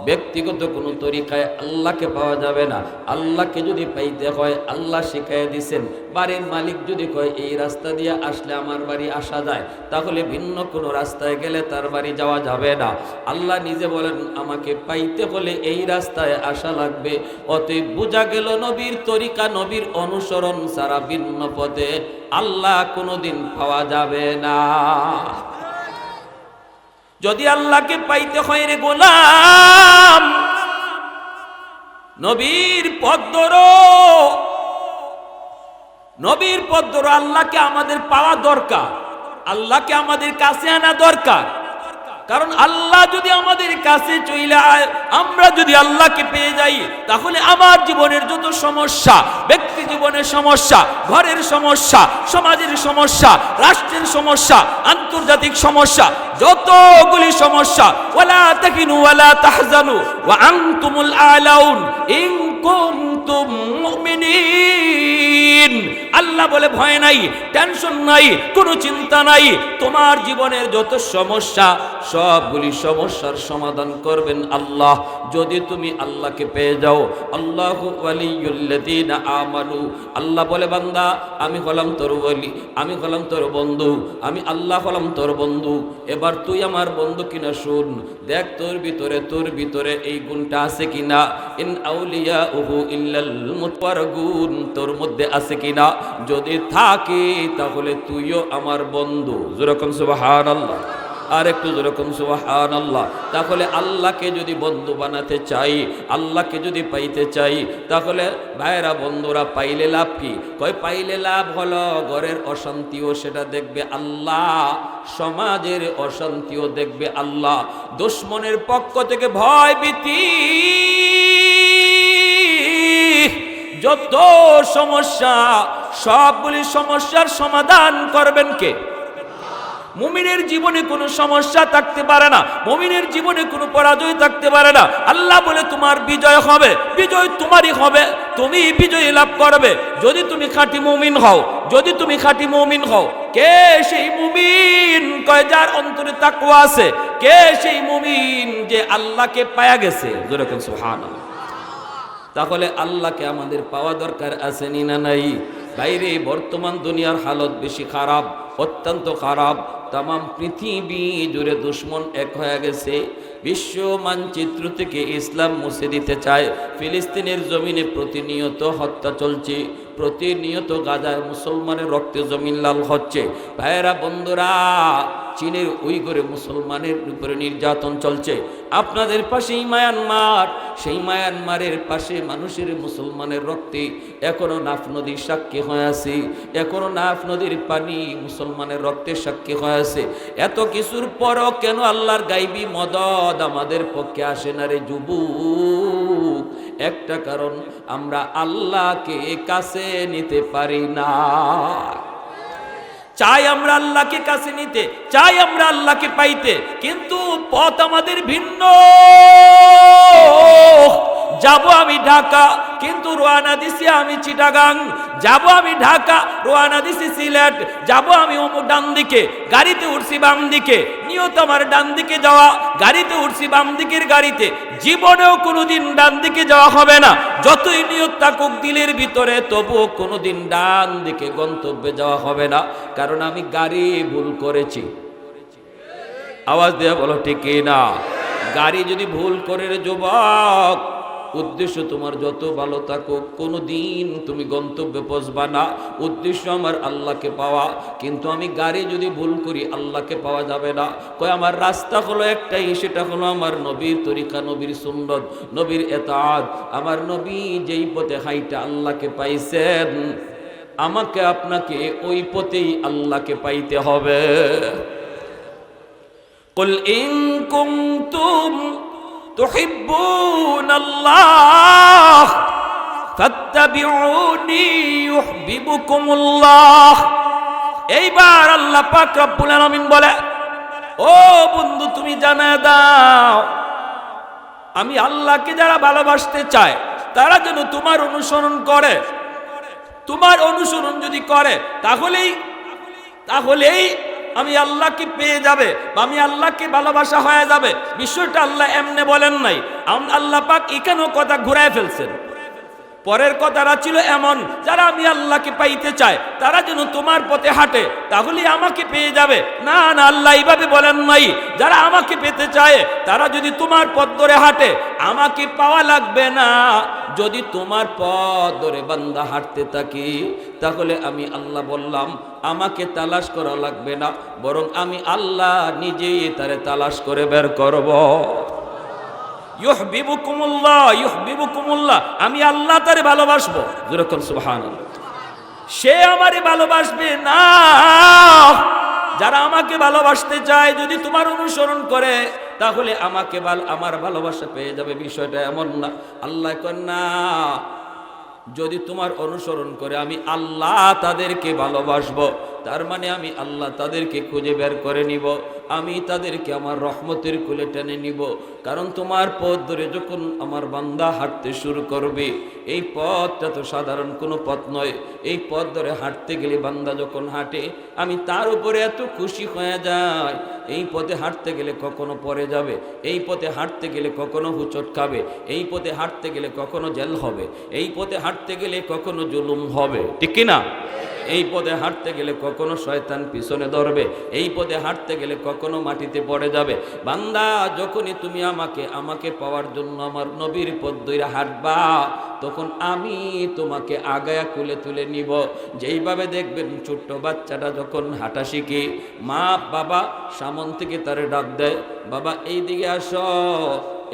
ব্যক্তিগত কোনো তরিকায় আল্লাহকে পাওয়া যাবে না। আল্লাহকে যদি পাইতে হয়, আল্লাহ শিখাইয়া দিছেন। বাড়ির মালিক যদি কয় এই রাস্তা দিয়ে আসলে আমার বাড়ি আসা যায়, তাহলে ভিন্ন কোনো রাস্তায় গেলে তার বাড়ি যাওয়া যাবে না। আল্লাহ নিজে বলেন আমাকে পাইতে হলে এই রাস্তায় আসা লাগবে। অতএব বোঝা গেল নবীর তরিকা, নবীর অনুসরণ ছাড়া ভিন্ন পথে আল্লাহ কোনোদিন পাওয়া যাবে না। যদি আল্লাহকে পাইতে হয় রে গোলাম, নবীর পথ ধরো, নবীর পথ ধরো। আল্লাহকে আমাদের পাওয়া দরকার, আল্লাহকে আমাদের কাছে আনা দরকার। কারণ আল্লাহ যদি আমাদের কাছে চলে আয়, আমরা যদি আল্লাহকে পেয়ে যাই, তাহলে আমার জীবনের যত সমস্যা, ব্যক্তি জীবনের সমস্যা, ঘরের সমস্যা, সমাজের সমস্যা, রাষ্ট্রের সমস্যা, আন্তর্জাতিক সমস্যা, যতগুলি সমস্যা, ওয়ালা তাকিনু ওয়ালা তাহজানু ওয়া আনতুমুল আলাউন ইন কুনতুম মুমিনিন। আল্লাহ বলে ভয় নাই, টেনশন নাই, কোনো চিন্তা নাই। তোমার জীবনের যত সমস্যা, সবগুলি সমস্যার সমাধান করবেন আল্লাহ, যদি তুমি আল্লাহকে পেয়ে যাও। আল্লাহু ওয়ালিয়ুল্লাযীনা আমানু। আল্লাহ বলে বান্দা আমি হলাম তোর ওয়ালি, আমি হলাম তোর বন্ধু, আমি আল্লাহ হলাম তোর বন্ধু। এবার তুই আমার বন্ধু কিনা শুন, দেখ তোর ভিতরে এই গুণটা আছে কিনা। ইন আউলিয়াউহু ইল্লাল মুতাওয়ারগুন, তোর মধ্যে আছে কিনা। যদি থাকে তাহলে তুইও আমার বন্ধু। যেরকম সুবহানাল্লাহ, আর একটু যেরকম সুবহানাল্লাহ। তাহলে আল্লাহকে যদি বন্ধু বানাতে চাই, আল্লাহকে যদি পাইতে চাই, তাহলে ভাইরা বন্ধুরা পাইলে লাভ কি? কয় পাইলে লাভ হলো ঘরের অশান্তিও সেটা দেখবে আল্লাহ, সমাজের অশান্তিও দেখবে আল্লাহ, দুশ্মনের পক্ষ থেকে ভয় ভীতি, যত সমস্যা, সবগুলি সমস্যার সমাধান করবেন কে? মুমিনের জীবনে কোনো সমস্যা থাকতে পারে না, মুমিনের জীবনে কোনো পরাজয় থাকতে পারে না। আল্লাহ বলে তোমার বিজয় হবে, বিজয় তোমারই হবে, তুমি বিজয় লাভ করবে যদি তুমি খাঁটি মুমিন হও, যদি তুমি খাঁটি মুমিন হও। কে সেই মুমিন? কয় যার অন্তরে তাকওয়া আছে। কে সেই মুমিন? যে আল্লাহকে পায়া গেছে। যেরকম সুবহানাল্লাহ। তাহলে আল্লাহকে আমাদের পাওয়া দরকার আছে নি না নাই? বাইরে বর্তমান দুনিয়ার হালত বেশি খারাপ, অত্যন্ত খারাপ। তাম পৃথিবী জুড়ে দুশ্মন এক হয়ে গেছে। বিশ্ব মানচিত্র থেকে ইসলাম মুছে দিতে চায়। ফিলিস্তিনের জমিনে প্রতিনিয়ত হত্যা চলছে, প্রতিনিয়ত গাজায় মুসলমানের রক্তে জমিন লাল হচ্ছে। ভাইয়েরা, বন্ধুরা, চীনের উইঘুরে মুসলমানের উপরে নির্যাতন চলছে। আপনাদের পাশেই মায়ানমার, সেই মায়ানমারের পাশে মানুষের মুসলমানের রক্তে এখনো নাফ নদীর সাক্ষী হয়ে আছে, এখনো নাফ নদীর পানি মুসলমানের রক্তের সাক্ষী হয়ে আছে। এত কিছুর পরও কেন আল্লাহর গাইবী মদদ আমাদের পক্ষে আসে না রে যুবক? একটা কারণ, আমরা আল্লাহকে কাছে নিতে পারি না। চাই আমরা আল্লাহকে কাছে নিতে, চাই আমরা আল্লাহকে পাইতে, কিন্তু পথ আমাদের ভিন্ন। যাব আমি ঢাকা, কিন্তু রওনা দিছি আমি চিটাগাং। যাব আমি ঢাকা, রওনা দিছি সিলেট। যাব আমি অমুক ডান দিকে, গাড়িতে উঠছি বাম দিকে, নিয়ত আমার ডান দিকে যাওয়া, গাড়িতে উঠছি বাম দিকের গাড়িতে। জীবনেও কোনোদিন ডান দিকে যাওয়া হবে না, যতই নিয়ত থাকুক দিলের ভিতরে, তবুও কোনোদিন ডান দিকে গন্তব্যে যাওয়া হবে না, কারণ আমি গাড়ি ভুল করেছি। আওয়াজ দেয়া বলো ঠিক না? গাড়ি যদি ভুল করে রে যুবক, উদ্দেশ্য তোমার যত ভালো থাকুক, কোনোদিন তুমি গন্তব্যে পৌঁছবা না। উদ্দেশ্য আমার আল্লাহকে পাওয়া, কিন্তু আমি গাড়ি যদি ভুল করি আল্লাহকে পাওয়া যাবে না। কয় আমার রাস্তা হলো একটাই, সেটা হলো আমার নবীর তরিকা, নবীর সুন্নত, নবীর এতাআত। আমার নবী যেই পথে হাইটা আল্লাহকে পাইছেন, আমাকে আপনাকে ওই পথেই আল্লাহকে পাইতে হবে। কুল ইন কুনতুম তুহিব্বুন আল্লাহ ফাত্তাবিউনি ইউহিব্বুকুমুল্লাহ। এইবার আল্লাহ পাক রব্বুল আলামিন বলে, ও বন্ধু তুমি জানায় দাও, আমি আল্লাহকে যারা ভালোবাসতে চায় তারা যেন তোমার অনুসরণ করে। তোমার অনুসরণ যদি করে তাহলেই আমি আল্লাহকে পেয়ে যাবে, বা আমি আল্লাহকে ভালোবাসা হয়ে যাবে। বিষয়টা আল্লাহ এমনি বলেন নাই, আল্লাহ পাক এখানেও কথা ঘুরায় ফেলছেন। পরের কথাটা ছিল এমন, যারা আমি আল্লাহকে পাইতে চায় তারা যেন তোমার পথে হাঁটে, তাহলে আমাকে পেয়ে যাবে। না না, আল্লাহ এইভাবে বলেন নাই। যারা আমাকে পেতে চায় তারা যদি তোমার পথ ধরে হাঁটে, আমাকে পাওয়া লাগবে না। যদি তোমার পথ ধরে বান্দা হাঁটতে থাকি, তাহলে আমি আল্লাহ বললাম আমাকে তালাশ করা লাগবে না, বরং আমি আল্লাহ নিজেই তারে তালাশ করে বের করব। ইউহিব্বুকুমুল্লাহ, ইউহিব্বুকুমুল্লাহ, আমি আল্লাহ তারে ভালোবাসবো। যেরকম সুবহানাল্লাহ, সে আমারে ভালোবাসবে না। যারা আমাকে ভালোবাসতে চায় যদি তোমার অনুসরণ করে, তাহলে আমাকে আমার ভালোবাসা পেয়ে যাবে। বিষয়টা এমন না। আল্লাহ কন না, যদি তোমার অনুসরণ করে আমি আল্লাহ তাদেরকে ভালোবাসবো, তার মানে আমি আল্লাহ তাদেরকে খুঁজে বের করে নিব, আমি তাদেরকে আমার রহমতের কোলে টেনে নিব। কারণ তোমার পথ ধরে যখন আমার বান্দা হাঁটতে শুরু করবে, এই পথটা তো সাধারণ কোনো পথ নয়। এই পথ ধরে হাঁটতে গেলে বান্দা যখন হাঁটে, আমি তার উপরে এত খুশি হয়ে যাই। এই পথে হাঁটতে গেলে কখনো পড়ে যাবে, এই পথে হাঁটতে গেলে কখনো হুচট খাবে, এই পথে হাঁটতে গেলে কখনো জেল হবে, এই পথে হাঁটতে গেলে কখনো জুলুম হবে, ঠিক কিনা? এই পথে হাঁটতে গেলে কখনো শয়তান পিছনে ধরবে, এই পথে হাঁটতে গেলে কখনো মাটিতে পড়ে যাবে। বান্দা, যখনই তুমি আমাকে পাওয়ার জন্য আমার নবীর পথ ধরে হাঁটবা, তখন আমি তোমাকে আগায়া কুলে তুলে নিব। যেইভাবে দেখবেন ছোট্ট বাচ্চাটা যখন হাঁটা শিখে, মা বাবা সামন থেকে তারে ডাক দেয়, বাবা এই দিকে আসো,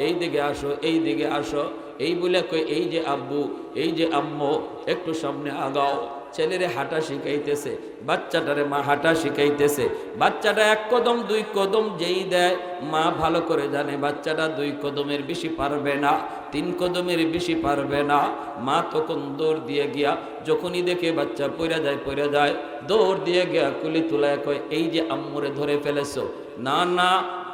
এই দিকে আসো, এই দিকে আসো, এই বলে কই এই যে আব্বু, এই যে আম্মু, একটু সামনে আগাও। ছেলেরে হাঁটা শিখাইতেছে, বাচ্চাটারে মা হাঁটা শিখাইতেছে। বাচ্চাটা এক কদম দুই কদম যেই দেয়, মা ভালো করে জানে বাচ্চাটা 2 কদমের বেশি পারবে না, 3 কদমের বেশি পারবে না। মা তখন দৌড় দিয়ে গিয়া, যখনই দেখে বাচ্চা পড়ে যায়, দৌড় দিয়ে গিয়া কুলি তুলায় কয়, এই যে আম্মুরে ধরে ফেলেছো। না না,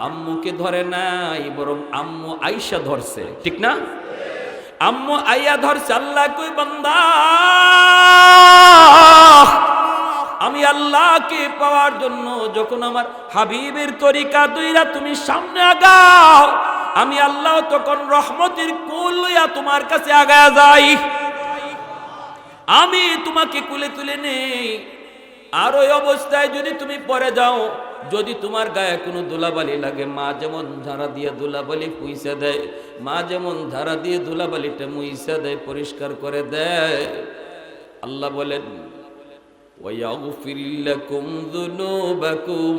আম্মুকে ধরে নাই, বরং আম্মু আইসা ধরছে, ঠিক না? আম্মু আইয়া ধরছে। আল্লাহ কই, বান্দা আমি আল্লাহকে পাওয়ার জন্য যখন আমার হাবিবের তরিকা দুইরা তুমি সামনে আগাও, আমি আল্লাহ তখন রহমতের কুল লইয়া তোমার কাছে আগায়া যাই, আমি তোমাকে কুলে তুলে নেই। আর ওই অবস্থায় যদি তুমি পড়ে যাও, যদি তোমার গায়ে কোনো ধুলাবালি লাগে, মা যেমন ঝাড়া দিয়ে ধুলাবালি পুইসা দেয়, মা যেমন ঝাড়া দিয়ে ধুলাবালিটা মুইসা দেয়, পরিষ্কার করে দেয়, আল্লাহ বলেন ওয়ায়াগফির লাকুম যুনুবাকুম।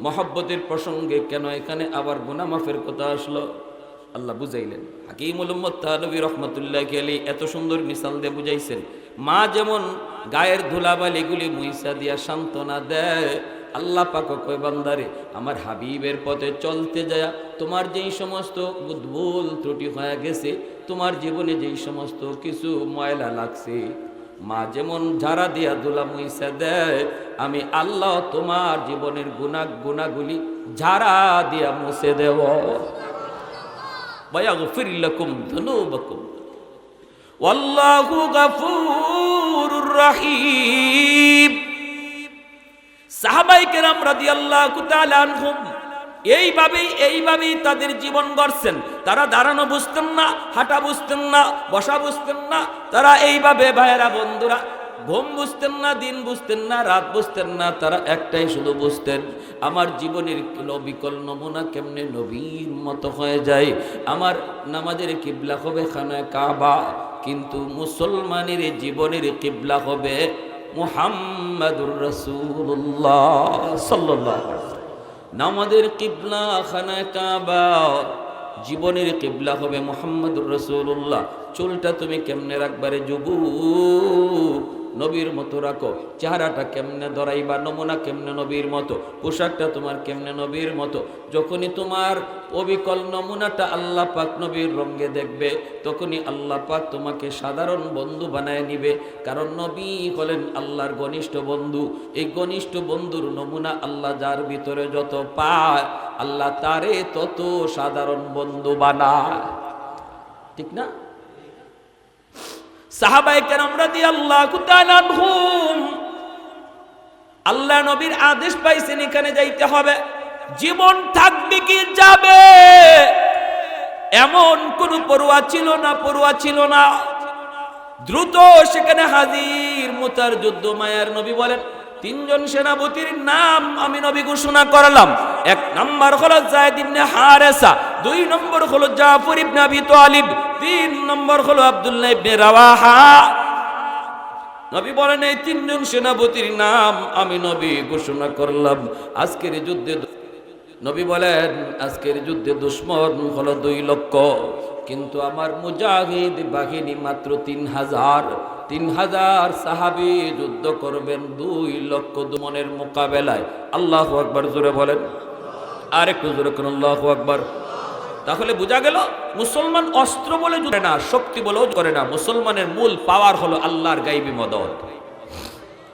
মহব্বতের প্রসঙ্গে কেন এখানে আবার গুনাহ মাফের কথা আসলো আল্লাহ বুঝাইলেন। হাকিমুল উম্মত থানবী রাহমাতুল্লাহি আলাইহি এত সুন্দর মিসাল দিয়ে বুঝাইছেন। মা যেমন গায়ের ধুলাবালিগুলি মুইসা দিয়া সান্ত্বনা দেয়, আল্লাহ পাক কয় বান্দারে আমার হাবিবের পথে চলতে যায় তোমার যেই সমস্ত ভুল ত্রুটি হয়ে গেছে, তোমার জীবনে যেই সমস্ত কিছু ময়লা লাগছে, মা যেমন ঝাড়া দিয়া ধুলা মুইসা দেয়, আমি আল্লাহ তোমার জীবনের গুনাহগুলি ঝাড়া দিয়া মুছে দেব। ওয়ায়াগফির লাকুম যুনুবাকুম ওয়াল্লাহু গফুরুর রহিম। সাহাবায়ে কেরাম রাদিয়াল্লাহু তাআলা আনহুম এইভাবেই তাদের জীবন গড়ছেন। তারা দাঁড়ানো বুঝতেন না, হাঁটা বুঝতেন না, বসা বুঝতেন না। তারা এইভাবে ভাইয়েরা বন্ধুরা ঘুম বুঝতেন না, দিন বুঝতেন না, রাত বুঝতেন না। তারা একটাই শুধু বুঝতেন, আমার জীবনের বিকল নমুনা কেমনে নবীর মতো হয়ে যায়। আমার নামাজের কিবলা হবে খানায়ে কাবা, কিন্তু মুসলমানের জীবনের কিবলা হবে মুহাম্মাদুর রাসূলুল্লাহ সাল্লাল্লাহু আলাইহি ওয়াসাল্লাম। নামাজের কিবলা খানায়ে কাবা, জীবনের কিবলা হবে মুহাম্মাদুর রাসূলুল্লাহ। চুলটা তুমি কেমনে রাখবারে যুবক, নবীর মতো রাখো। চেহারাটা কেমনে ধরাইবা, নমুনা কেমনে নবীর মতো। পোশাকটা তোমার কেমনে নবীর মতো। যখনই তোমার অবিকল নমুনাটা আল্লাহ পাক নবীর রঙে দেখবে, তখনই আল্লাহ পাক তোমাকে সাধারণ বন্ধু বানায় নিবে। কারণ নবী হলেন আল্লাহর ঘনিষ্ঠ বন্ধু। এই ঘনিষ্ঠ বন্ধুর নমুনা আল্লাহ যার ভিতরে যত পায়, আল্লাহ তারে তত সাধারণ বন্ধু বানায়। ঠিক না? সাহাবায়ে কেরাম রাদিয়াল্লাহু তাআলা আনহুম আল্লাহ নবীর আদেশ পাইছেন এখানে যাইতে হবে। জীবন থাকবে কি যাবে এমন কোন পরোয়া ছিল না। দ্রুত সেখানে হাজির। মুতার যুদ্ধ মায়ার নবী বলেন, তিনজন সেনাপতির নাম আমি নবী ঘোষণা করলাম। এক নম্বর হলো যায়েদ ইবনে হারেসা, দুই নম্বর হলো জাফর ইবনে আবি তালিব, তিন নম্বর হলো আব্দুল্লাহ ইবনে রাওয়াহা। নবী বলেন এই তিনজন সেনাপতির নাম আমি নবী ঘোষণা করলাম। আজকের যুদ্ধে নবী বলেন আজকের যুদ্ধে দুশমন হলো 2 লক্ষ, কিন্তু আমার মুজাহিদ বাহিনী মাত্র 3000। 3000 সাহাবী যুদ্ধ করবেন 2 লক্ষ দুমনের মোকাবেলায়। আল্লাহু আকবার জোরে বলেন, আর একটু জোরে করুন আল্লাহু আকবার। তাহলে বোঝা গেল মুসলমান অস্ত্র বলে করে না, শক্তি বলেও করে না। মুসলমানের মূল পাওয়ার হলো আল্লাহর গায়বী মদদ।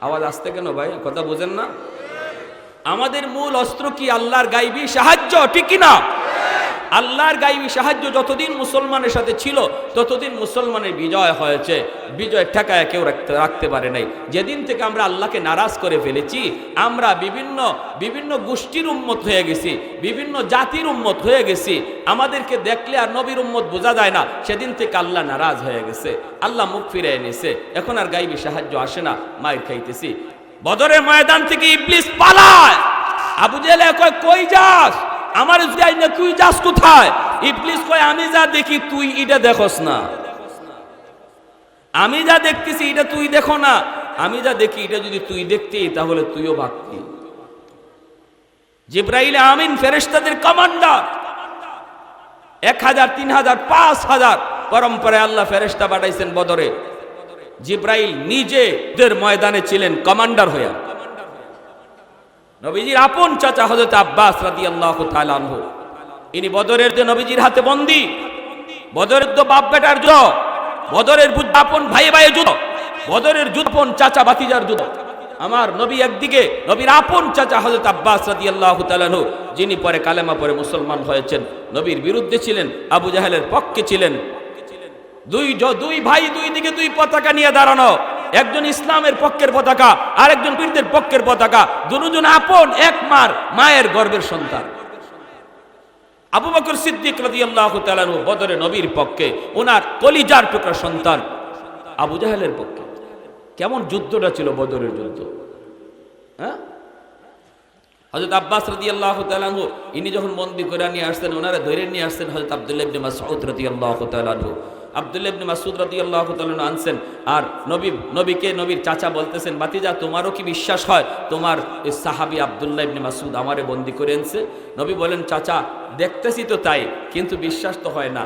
আওয়াজ আসতে কেন ভাই, কথা বুঝেন না? আমাদের মূল অস্ত্র কি? আল্লাহর গায়বী সাহায্য, ঠিক কি না? আল্লাহর গায়বী সাহায্য যতদিন মুসলমানের সাথে ছিল ততদিন মুসলমানের বিজয় হয়েছে। বিজয় ঠেকায় কেউ রাখতে পারে নাই। যেদিন থেকে আমরা আল্লাহকে নারাজ করে ফেলেছি, আমরা বিভিন্ন গোষ্ঠীর উম্মত হয়ে গেছি, বিভিন্ন জাতির উম্মত হয়ে গেছি। আমাদেরকে দেখলে আর নবীর উম্মত বোঝা যায় না। সেদিন থেকে আল্লাহ নারাজ হয়ে গেছে, আল্লাহ মুখ ফিরে এনেছে। এখন আর গায়বী সাহায্য আসে না, মাইর খাইতেছি। বদরের ময়দান থেকে ইবলিস পালায়। আবু জেহেল কয় কই যাস, আমার যাই না, তুই যাস কোথায়? ইবলিস কয় আমি যা দেখি তুই এটা দেখোস না, আমি যা দেখতেছি এটা তুই দেখো না, আমি যা দেখি এটা যদি তুই দেখতি তাহলে তুইও ভাগতি। জিবরাইল আমিন ফেরেশতাদের কমান্ডার, 1000 3000 5000 পরম্পরায় আল্লাহ ফেরেশতা পাঠাইছেন বদরে। জিবরাইল নিজে ময়দানে ছিলেন কমান্ডার হয়ে। নবীজির আপন চাচা হযরত আব্বাস রাদিয়াল্লাহু তাআলা আনহু, ইনি বদরের যে নবীজির হাতে বন্দী। বদরের তো বাপ বেটার যুদ্ধ, বদরের যুদ্ধ আপন ভাই যুদ্ধ, বদরের যুদ্ধ আপন চাচা ভাতিজার যুদ্ধ। আমার নবী একদিকে, নবীর আপন চাচা হযরত আব্বাস রাদিয়াল্লাহু তাআলা আনহু, যিনি পরে কালেমা পরে মুসলমান হয়েছেন, নবীর বিরুদ্ধে ছিলেন, আবু জাহেলের পক্ষে ছিলেন। দুই ভাই দুই দিকে 2 পতাকা নিয়ে দাঁড়ানো, একজন ইসলামের পক্ষের পতাকা, আর একজন পীরদের পক্ষের পতাকা। দুজন আপন এক মায়ের গর্ভের সন্তান। আবু বকর সিদ্দিক রাদিয়াল্লাহু তাআলা আনহু বদরে নবীর পক্ষে, ওনার কলিজার টুকরা সন্তান আবু জাহেলের পক্ষে। কেমন যুদ্ধটা ছিল বদরের যুদ্ধ, হ্যাঁ? হযরত আব্বাস রাদিয়াল্লাহু তাআলা আনহু ইনি যখন বন্দী করে নিয়ে আসছেন, ওনারা ধরে নিয়ে আসছেন হযরত আব্দুল্লাহ ইবনে মাসউদ রাদিয়াল্লাহু তাআলা আনহু। আব্দুল্লাহ ইবনে মাসউদ রাদিয়াল্লাহু তাআলা আনছেন। আর নবীর চাচা বলতেছেন, বাতিজা তোমারও কি বিশ্বাস হয় তোমার এই সাহাবী আব্দুল্লাহ ইবনে মাসউদ আমারে বন্দী করে এনেছে? নবী বলেন, চাচা দেখতেছি তো তাই, কিন্তু বিশ্বাস তো হয় না,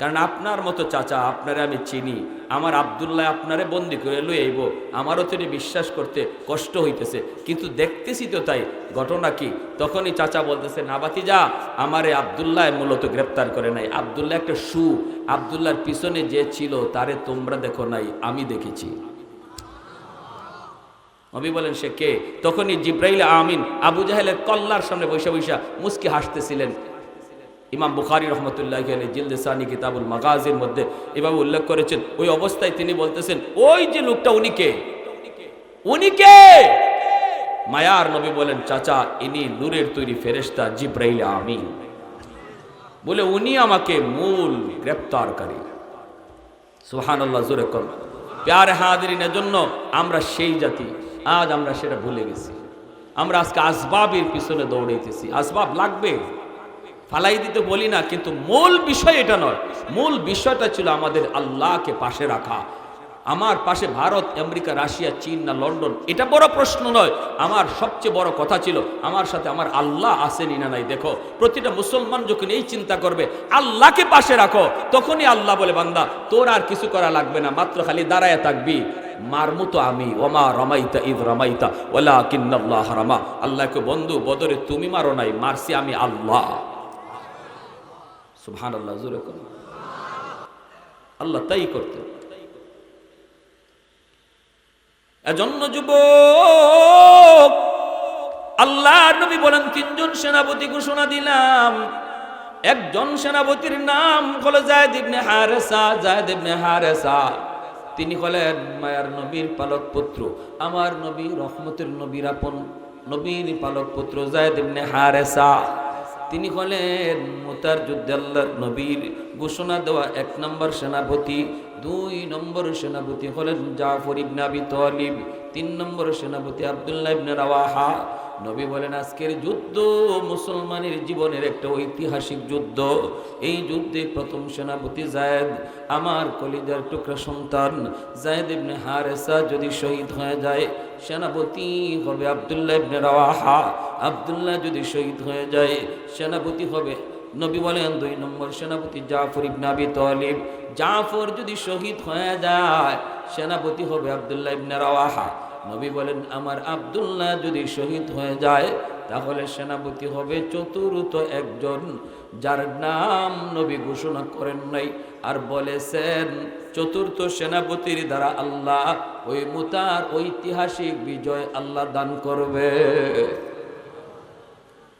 কারণ আপনার মতো চাচা, আপনারে আমি চিনি, আমার আব্দুল্লাহ আপনারে বন্দি করে লই আইব, আমারও তো বিশ্বাস করতে কষ্ট হইতেছে, কিন্তু দেখতেছি তো তাই, ঘটনা কি? তখনই চাচা বলতেছে, না ভাতিজা, আমারে আব্দুল্লাহ মূলত গ্রেপ্তার করে নাই, আব্দুল্লাহ একটা আব্দুল্লাহর পিছনে যে ছিল তারে তোমরা দেখো নাই, আমি দেখেছি। নবী বলেন, সে কে? তখনই জিব্রাইল আমিন আবু জাহেলের কল্লার সামনে বৈশা বৈশা মুস্কি হাসতেছিলেন। ইমাম বুখারী রাহমাতুল্লাহি আলাইহি জিলদে সানি কিতাবুল মাগাজির মধ্যে এভাবে উল্লেখ করেছেন। ওই অবস্থায় তিনি বলতেছেন, ওই যে লোকটা উনি কে? মায়ার নবী বলেন, চাচা ইনি নূরের তৈরি ফেরেশতা জিব্রাইল আমিন, বলে উনি আমাকে মূল গ্রেফতারকারী। সুবহানাল্লাহ, জোরে কর। প্যারে হাজিরিন, এজন্য আমরা সেই জাতি, আজ আমরা সেটা ভুলে গেছি। আমরা আজকে আসবাবের পিছনে দৌড়াইতেছি। আসবাব লাগবে, ফালাই দিতে বলি না, কিন্তু মূল বিষয় এটা নয়। মূল বিষয়টা ছিল আমাদের আল্লাহকে পাশে রাখা। আমার পাশে ভারত, আমেরিকা, রাশিয়া, চীন না লন্ডন, এটা বড় প্রশ্ন নয়। আমার সবচেয়ে বড় কথা ছিল আমার সাথে আমার আল্লাহ আসেনি না নাই। দেখো, প্রতিটা মুসলমান যখন এই চিন্তা করবে আল্লাহকে পাশে রাখো, তখনই আল্লাহ বলে, বান্দা তোর আর কিছু করা লাগবে না, মাত্র খালি দাঁড়ায় থাকবি, মারমু তো আমি, ওমা রমাইতা ইদ রমাইতা ওয়ালাকিন্নাল্লাহ রামা। আল্লাহকে, বন্ধু বদরে তুমি মারো নাই, মারছি আমি আল্লাহ। সুবহানাল্লাহ, জোরে করো। আল্লাহ তাই করতে। এজন্য যুবক, আল্লাহ নবী বলেন, তিনজন সেনাপতি ঘোষণা দিলাম। একজন সেনাপতির নাম হলো যায়েদ ইবনে হারেসা। তিনি হলেন মায়ার নবীর পালক পুত্র, আমার নবী রহমতের নবীর আপন নবীর পালক পুত্র যায়েদ ইবনে হারেসা। তিনি হলেন মুতার যুদ্ধে আল্লাহর নবীর ঘোষণা দেওয়া 1 নম্বর সেনাপতি। 2 নম্বর সেনাপতি হলেন জাফর ইবনে আবি তালিব। 3 নম্বর সেনাপতি আব্দুল্লাহ ইবনে রাওয়াহা। নবী বলেন, আজকের যুদ্ধ মুসলমানের জীবনের একটা ঐতিহাসিক যুদ্ধ। এই যুদ্ধে প্রথম সেনাপতি যায়েদ, আমার কলিজার টুকরা সন্তান যায়েদ ইবনে হারেসা যদি শহীদ হয়ে যায়, সেনাপতি হবে আব্দুল্লাহ ইবনে রাওয়াহা। আব্দুল্লাহ যদি শহীদ হয়ে যায়, সেনাপতি হবে, নবী বলেন, 2 নম্বর সেনাপতি জাফর ইবনে আবি তালিব। জাফর যদি শহীদ হয়ে যায়, সেনাপতি হবে আব্দুল্লাহ ইবনে রাওয়াহা। নবী বলেন, আমার আব্দুল্লাহ যদি শহীদ হয়ে যায়, তাহলে সেনাপতি হবে চতুর্থ একজন, যার নাম নবী ঘোষণা করেন নাই, আর বলেছেন চতুর্থ সেনাপতির দ্বারা আল্লাহ ওই মুতার ঐতিহাসিক বিজয় আল্লাহ দান করবে।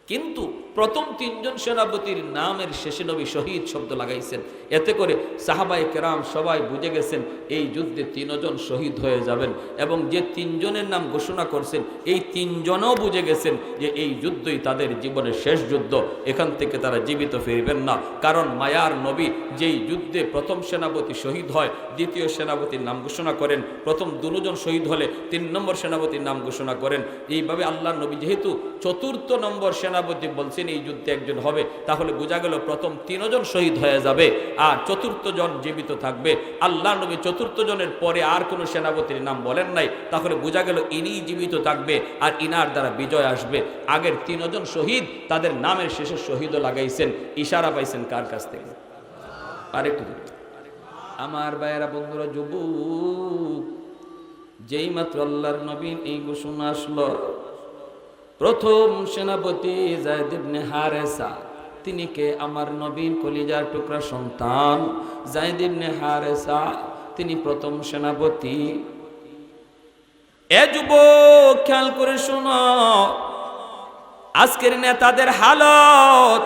কিন্তু প্রথম 3 জন সেনাপতির নামের শেষে নবী শহীদ শব্দ লাগাইছেন। এতে করে সাহাবায়ে কেরাম সবাই বুঝে গেছেন এই যুদ্ধে 3 জন শহীদ হয়ে যাবেন, এবং যে 3 জনের নাম ঘোষণা করছেন এই 3 জনও বুঝে গেছেন যে এই যুদ্ধই তাদের জীবনের শেষ যুদ্ধ, এখান থেকে তারা জীবিত ফিরবেন না। কারণ মায়ার নবী যেই যুদ্ধে প্রথম সেনাপতি শহীদ হয়, দ্বিতীয় সেনাপতির নাম ঘোষণা করেন, প্রথম 2 জন শহীদ হলে 3 নম্বর সেনাপতির নাম ঘোষণা করেন। এইভাবে আল্লাহর নবী যেহেতু চতুর্থ নম্বর সেনাপতি বলছেন এই যুদ্ধে একজন হবে, তাহলে বোঝা গেল প্রথম 3 জন শহীদ হয়ে যাবে আর চতুর্থ জন জীবিত থাকবে। আল্লাহ নবী চতুর্থ জনের পরে আর কোনো সেনাপতির নাম বলেন নাই, তাহলে বোঝা গেল ইনিই জীবিত থাকবে আর ইনার দ্বারা বিজয় আসবে। আগের 3 জন শহীদ তাদের নামের শেষে শহীদও লাগাইছেন, ইশারা পাইছেন কার কাছ থেকে? আরেকটু আমার ভাইয়েরা, বন্ধুরা, যুবক, যেই মাত্র আল্লাহর নবীর এই ঘোষণা আসলো, প্রথম সেনাপতি যায়েদ ইবনে হারেসা, তিনি কে? আমার নবীর কলিজার টুকরা সন্তান যায়েদ ইবনে হারেসা, তিনি প্রথম সেনাপতি। এ যুবক, খেয়াল করে শোনো, আজকের নেতাদের হালত,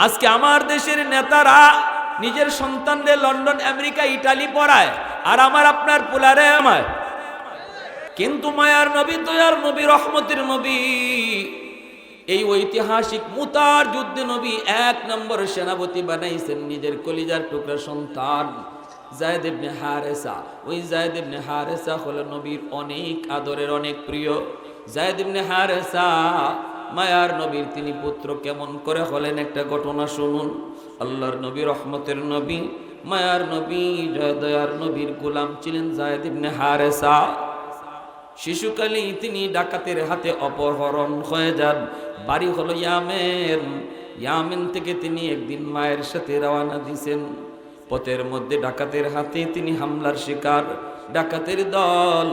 আজকে আমার দেশের নেতারা নিজের সন্তানদের লন্ডন, আমেরিকা, ইটালি পড়ায়, আর আমার আপনার পোলারে আমায়। কিন্তু মায়ার নবী, দয়ার নবী, রহমতের নবী, এই ঐতিহাসিক মুতার যুদ্ধে নবী 1 নম্বর সেনাপতি বানাইছেন নিজের কলিজার টুকরা সন্তান যায়েদ ইবনে হারেসা। ওই যায়েদ ইবনে হারেসা হলো নবীর অনেক আদরের, অনেক প্রিয়। যায়েদ ইবনে হারেসা মায়ার নবীর তিনি পুত্র কেমন করে হলেন একটা ঘটনা শুনুন। আল্লাহর নবী, রহমতের নবী, মায়ার নবী দয়ার নবীর গোলাম ছিলেন যায়েদ ইবনে হারেসা। শিশুকালেই তিনি ডাকাতের হাতে অপহরণ হয়ে যান। বাড়ি হলো ইয়ামেন। ইয়ামেন থেকে তিনি একদিন মায়ের সাথে রওনা দিয়েছেন। পথের মধ্যে ডাকাতের হাতে তিনি হামলার শিকার। ডাকাতের দল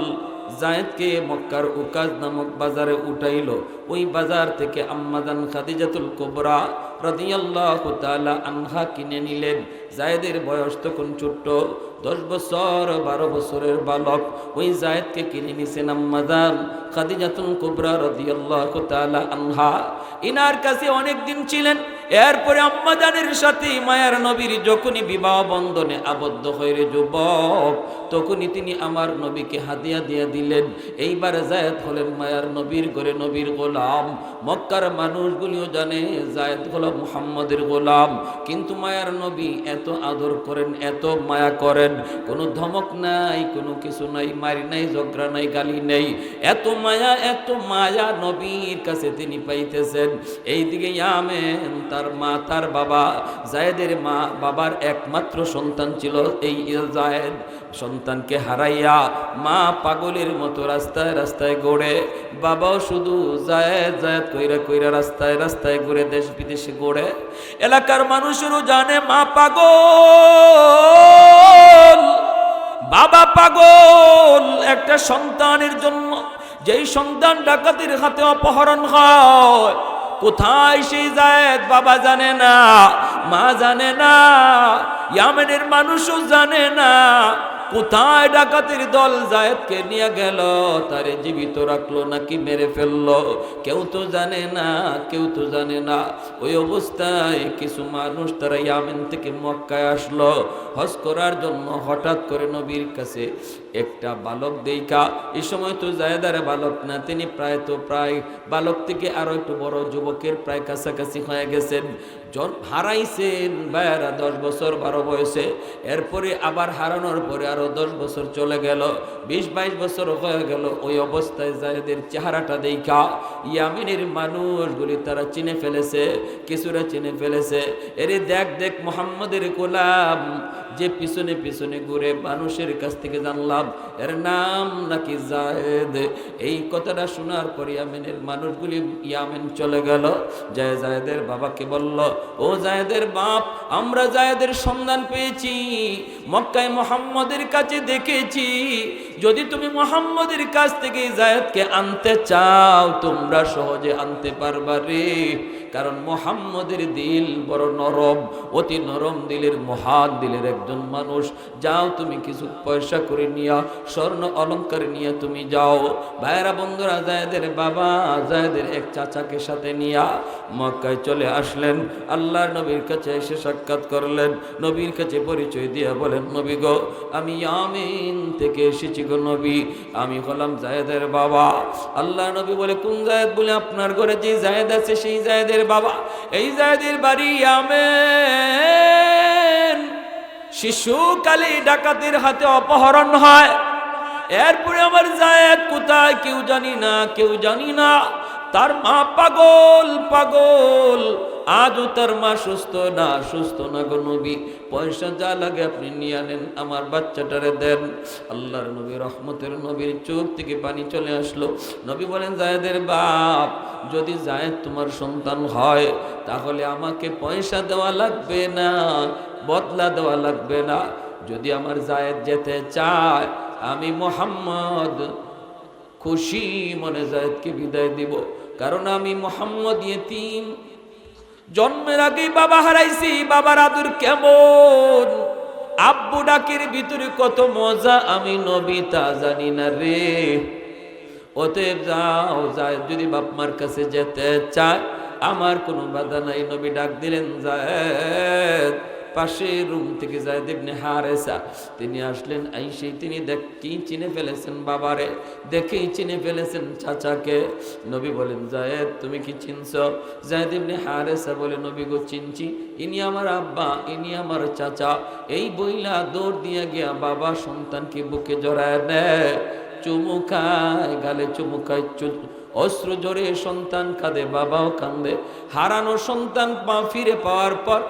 যায়েদকে মক্কার উকাজ নামক বাজারে উঠাইল। ওই বাজার থেকে আম্মাজান খাদিজাতুল কুবরা রাদিয়াল্লাহু তাআলা আনহা কিনে নিলেন। যায়েদের বয়স তখন ছোট্ট, 10 বছর 12 বছরের বালক। ওই যায়েদকে কিনে নিছেন আম্মাজান খাদিজাতুল কুবরা রাদিয়াল্লাহু তাআলা আনহা। ইনার কাছে অনেক দিন ছিলেন। এরপরে আম্মাজানের সাথে মায়ার নবীর যখনই বিবাহ বন্ধনে আবদ্ধ হয়ে যুবক, তখনই তিনি আমার নবীকে হাদিয়া দিয়ে দিলেন। এইবার যায়েদ হলেন মায়ার নবীর ঘরে নবীর গোলাম। মক্কার মানুষগুলিও জানে যায়েদ হলো মুহাম্মদের গোলাম। কিন্তু মায়ার নবী এত আদর করেন, এত মায়া করেন, কোনো ধমক নাই, কোনো কিছু নাই, মারি নাই, ঝগড়া নাই, গালি নেই। এত মায়া নবীর কাছে তিনি পাইতেছেন। এইদিকে ইয়ামেন তার মা, তার বাবা, যায়েদের মা বাবার একমাত্র সন্তান ছিল এই যায়েদ। সন্তানকে হারাইয়া মা পাগলের মতো রাস্তায় রাস্তায় ঘোরে, বাবাও শুধু যায়েদ যায়েদ কইরা রাস্তায় রাস্তায় ঘুরে, দেশ বিদেশে ঘোরে। এলাকার মানুষেরও জানে মা পাগল, বাবা পাগল একটা সন্তানের জন্য। যেই সন্তান ডাকাতের হাতে অপহরণ হয়, কোথায় সেই যায়েদ বাবা জানে না, মা জানে না, ইয়ামেনের মানুষও জানে না কোথায় ডাকাতের দল যায়েদকে নিয়ে গেল, তারে জীবিত রাখলো নাকি মেরে ফেললো, কেউ তো জানে না, কেউ তো জানে না। ওই অবস্থায় কিছু মানুষ তারা ইয়ামেন থেকে মক্কায় আসলো হজ করার জন্য। হঠাৎ করে নবীর কাছে একটা বালক দেখা, এই সময় তো যায়েদ আর বালক না, তিনি প্রায় বালক থেকে আরো একটু বড় যুবকের প্রায় কাছাকাছি হয়ে গেছেন। হারাইছেন ভাইয়ারা 10 বছর 12 বয়সে। এরপরে আবার হারানোর পরে আরো 10 বছর চলে গেল, 20-22 বছর হয়ে গেল। ওই অবস্থায় যায়েদের চেহারাটা দেখা ইয়ামিনের মানুষগুলি তারা চিনে ফেলেছে, কিছুরা চিনে ফেলেছে। এরে দেখ মুহাম্মদের গোলাম যে পিছনে পিছনে ঘুরে, মানুষের কাছ থেকে জানলাম এর নাম নাকি যায়েদ। এই কথাটা শোনার পর ইয়ামিনের মানুষগুলি ইয়ামিন চলে গেল। যায়েদের বাবাকে বলল, ও যায়েদের বাপ, আমরা যায়েদের সন্ধান পেয়েছি, মক্কায় মুহাম্মদের কাছে দেখেছি। যদি তুমি মুহাম্মদের কাছ থেকে যায়েদকে আনতে চাও, তোমরা সহজে আনতে পারবা রে। কারণ মুহাম্মদের দিল বড় নরম, অতি নরম দিলের, মহান দিলের একজন মানুষ। যাও তুমি কিছু পয়সা করে নিয়া, স্বর্ণ অলংকার নিয়ে তুমি যাও। ভাইরা বন্ধুরা, যায়েদের বাবা যায়েদের এক চাচাকে সাথে নিয়া মক্কায় চলে আসলেন। আল্লাহর নবীর কাছে এসে সাক্ষাৎ করলেন। নবীর কাছে পরিচয় দিয়ে বলেন, নবী গো, আমি ইয়ামিন থেকে এসেছি গো নবী, আমি হলাম যায়েদের বাবা। আল্লাহ নবী বলে, কোন যায়েদ? বলে, আপনার ঘরে যে যায়েদ আছে সেই যায়েদের বাবা। এই যায়েদের বাড়ি ইয়ামেন। শিশুকালে ডাকাতের হাতে অপহরণ হয়। এরপরে আমার যায়েদ কোথায় কেউ জানি না। তার মা পাগল। আজও তার মা সুস্থ না গো নবী। পয়সা যা লাগে আপনি নিয়ে আনেন, আমার বাচ্চাটারে দেন। আল্লাহর নবী, রহমতের নবীর চোখ থেকে পানি চলে আসলো। নবী বলেন, যায়েদের বাপ, যদি যায়েদ তোমার সন্তান হয়, তাহলে আমাকে পয়সা দেওয়া লাগবে না, বদলা দেওয়া লাগবে না। যদি আমার যায়েদ যেতে চায়, আমি মুহাম্মদ খুশি মনে যায়েদকে বিদায় দিব। কারণ আমি মুহাম্মদ ইয়েতিম, জন্মের আগেই বাবা হারাইছি। বাবার আদর কেমন, আব্বু ডাকের ভিতরে কত মজা, আমি নবী তা জানি না রে। অতএব যাও, যায়েদ যদি বাপ মার কাছে যেতে চায়, আমার কোনো বাধা নাই। নবী ডাক দিলেন যায়েদ। পাশের রুম থেকে যায়েদ ইবনে হারেসা তিনি আসলেন। আইসেই তিনি দেখেই চিনে ফেলেছেন বাবারে, দেখেই চিনে ফেলেছেন চাচাকে। নবী বলেন, যায়েদ তুমি কি চিনছ? যায়েদ ইবনে হারেসা বলে, নবী গো, চিনছি, ইনি আমার আব্বা, ইনি আমার চাচা। এই বইলা দৌড় দিয়ে গিয়া বাবা সন্তানকে বুকে জড়ায় নেয়, চুমুকায়, গালে চুমুকায়, অশ্রু জোরে সন্তান কাঁদে, বাবাও কান্দে। হারানো সন্তান ফিরে পাওয়ার পর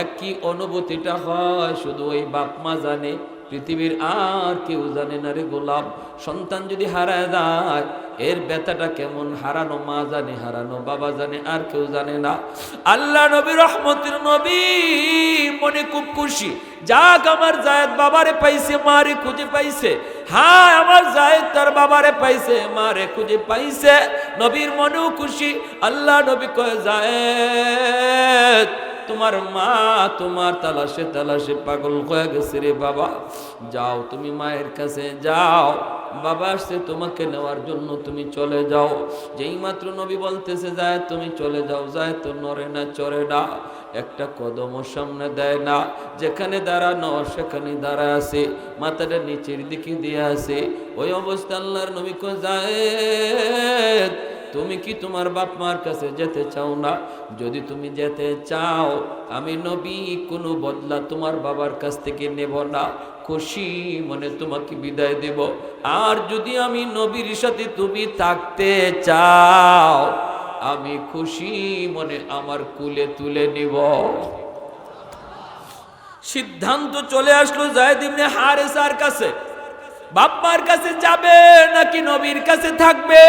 একই অনুভূতিটা হয় শুধু ওই বাপ মা জানে, পৃথিবীর আর কেউ জানে না রে গোলাম। সন্তান যদি হারায় যায় এর ব্যথাটা কেমন, হারানো মা জানে, হারানো বাবা জানে, আর কেউ জানে না। আল্লাহ নবী রহমতের নবী মনে খুব খুশি, যাক আমার জায়েদ বাবারে পাইছে, মারে খুঁজে পাইছে। হ্যাঁ, আমার জায়েদ তার বাবারে পাইছে, মারে খুঁজে পাইছে। নবীর মনেও খুশি। আল্লাহ নবী কয়, জায়েদ তোমার মা তোমার তালাশে তালাশে পাগল হয়ে গেছে রে বাবা, যাও তুমি মায়ের কাছে যাও, বাবা আসছে তোমাকে নেওয়ার জন্য, তুমি চলে যাও। যেই মাত্র নবী বলতেছে যায় তুমি চলে যাও, যায় তো নড়ে না চড়ে না, একটা কদম সামনে দেয় না, যেখানে দাঁড়ানো সেখানে দাঁড়ায় আছে, মাথাটা নিচের দিকে দিয়ে আছে। ওই অবস্থা আল্লাহর নবী কয়, যায় তুমি কি তোমার বাপ মার কাছে যেতে চাও না? যদি তুমি যেতে চাও আমি নবী কোনো বদলা তোমার বাবার কাছ থেকে নেব না, খুশি মনে তোমাকে বিদায় দেব। আর যদি আমি নবীর সাথে তুমি থাকতে চাও আমি খুশি মনে আমার কুলে তুলে নিব। সিদ্ধান্ত চলে আসলো যায়েদ ইবনে হারেসার কাছে, বাপ্পার কাছে যাবে নাকি নবীর কাছে থাকবে।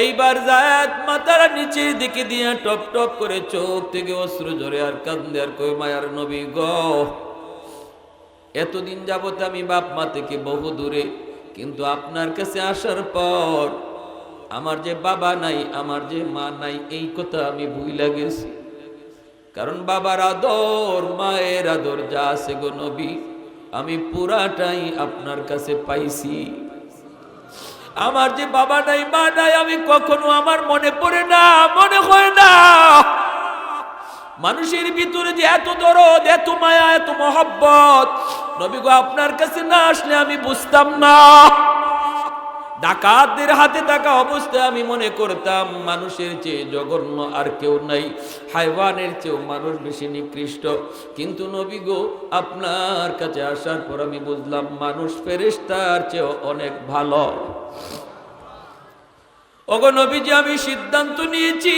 এইবার যায়েদ মাথার নিচের দিকে দিয়ে টপ টপ করে চোখ থেকে অশ্রু ঝরে আর কান্দে আর কই, মায়ার নবী গো, এতদিন যাবত আমি বাপ মা থেকে বহু দূরে, কিন্তু আপনার কাছে আসার পর আমার যে বাবা নাই, আমার যে মা নাই, এই কথা আমি ভুইলা গেছি। কারণ বাবার আদর মায়ের আদর যা আছে গো নবী আমি পুরাটাই আপনার কাছে পাইছি। আমার যে বাবা নাই মা নাই আমি কখনো আমার মনে পড়ে না, মনে হয় না মানুষের ভিতরে যে এত দরদ, এত মায়া, এত মহব্বত, নবী গো আপনার কাছে না আসলে আমি বুঝতাম না। ডাকাতদের হাতে থাকা অবস্থায় আমি মনে করতাম মানুষের চেয়ে জঘন্য আর কেউ নাই, হাইওয়ানের চেয়েও মানুষ বেশি নিকৃষ্ট। কিন্তু নবী গো আপনার কাছে আসার পর আমি বুঝলাম মানুষ ফেরেশতার চেয়েও অনেক ভালো। ওগো নবীজি, আমি সিদ্ধান্ত নিয়েছি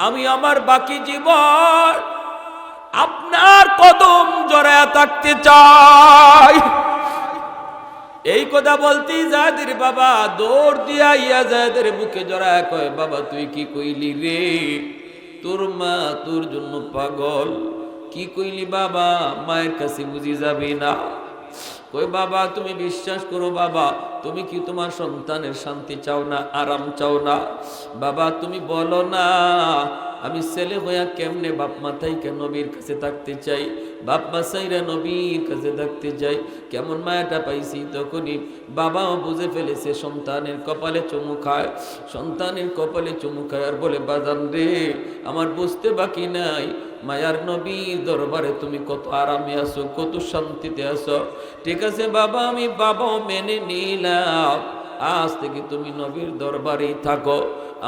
আমি আমার বাকি জীবন আপনার কদম জড়ায়া থাকতে চাই। এই কথা বলতেই যায়েদের বাবা দৌড় দিয়া ইয়া যায়েদের বুকে জড়ায় কয়, বাবা তুই কি কইলি রে? তোর মা তোর জন্য পাগল। কি কইলি বাবা? মায়ের কাছে বুঝি যাবি না? কই বাবা তুমি বিশ্বাস করো বাবা, তুমি কি তোমার সন্তানের শান্তি চাও না, আরাম চাও না? বাবা তুমি বলো না, আমি ছেলে হইয়া কেমনে বাপ মাথায় কেন নবীর কাছে থাকতে চাই, বাপ মা চাইরা নবীর কাছে থাকতে চাই। কেমন মায়াটা পাইছি তখনই বাবাও বুঝে ফেলেছে সন্তানের কপালে চুমু খায়, সন্তানের কপালে চুমু খায় আর বলে, বাজান রে আমার বুঝতে বাকি নাই মায়ার নবীর দরবারে তুমি কত আরামে আছো, কত শান্তিতে আছো। ঠিক আছে বাবা, আমি বাবাও মেনে নিলাম, আজ থেকে তুমি নবীর দরবারেই থাকো।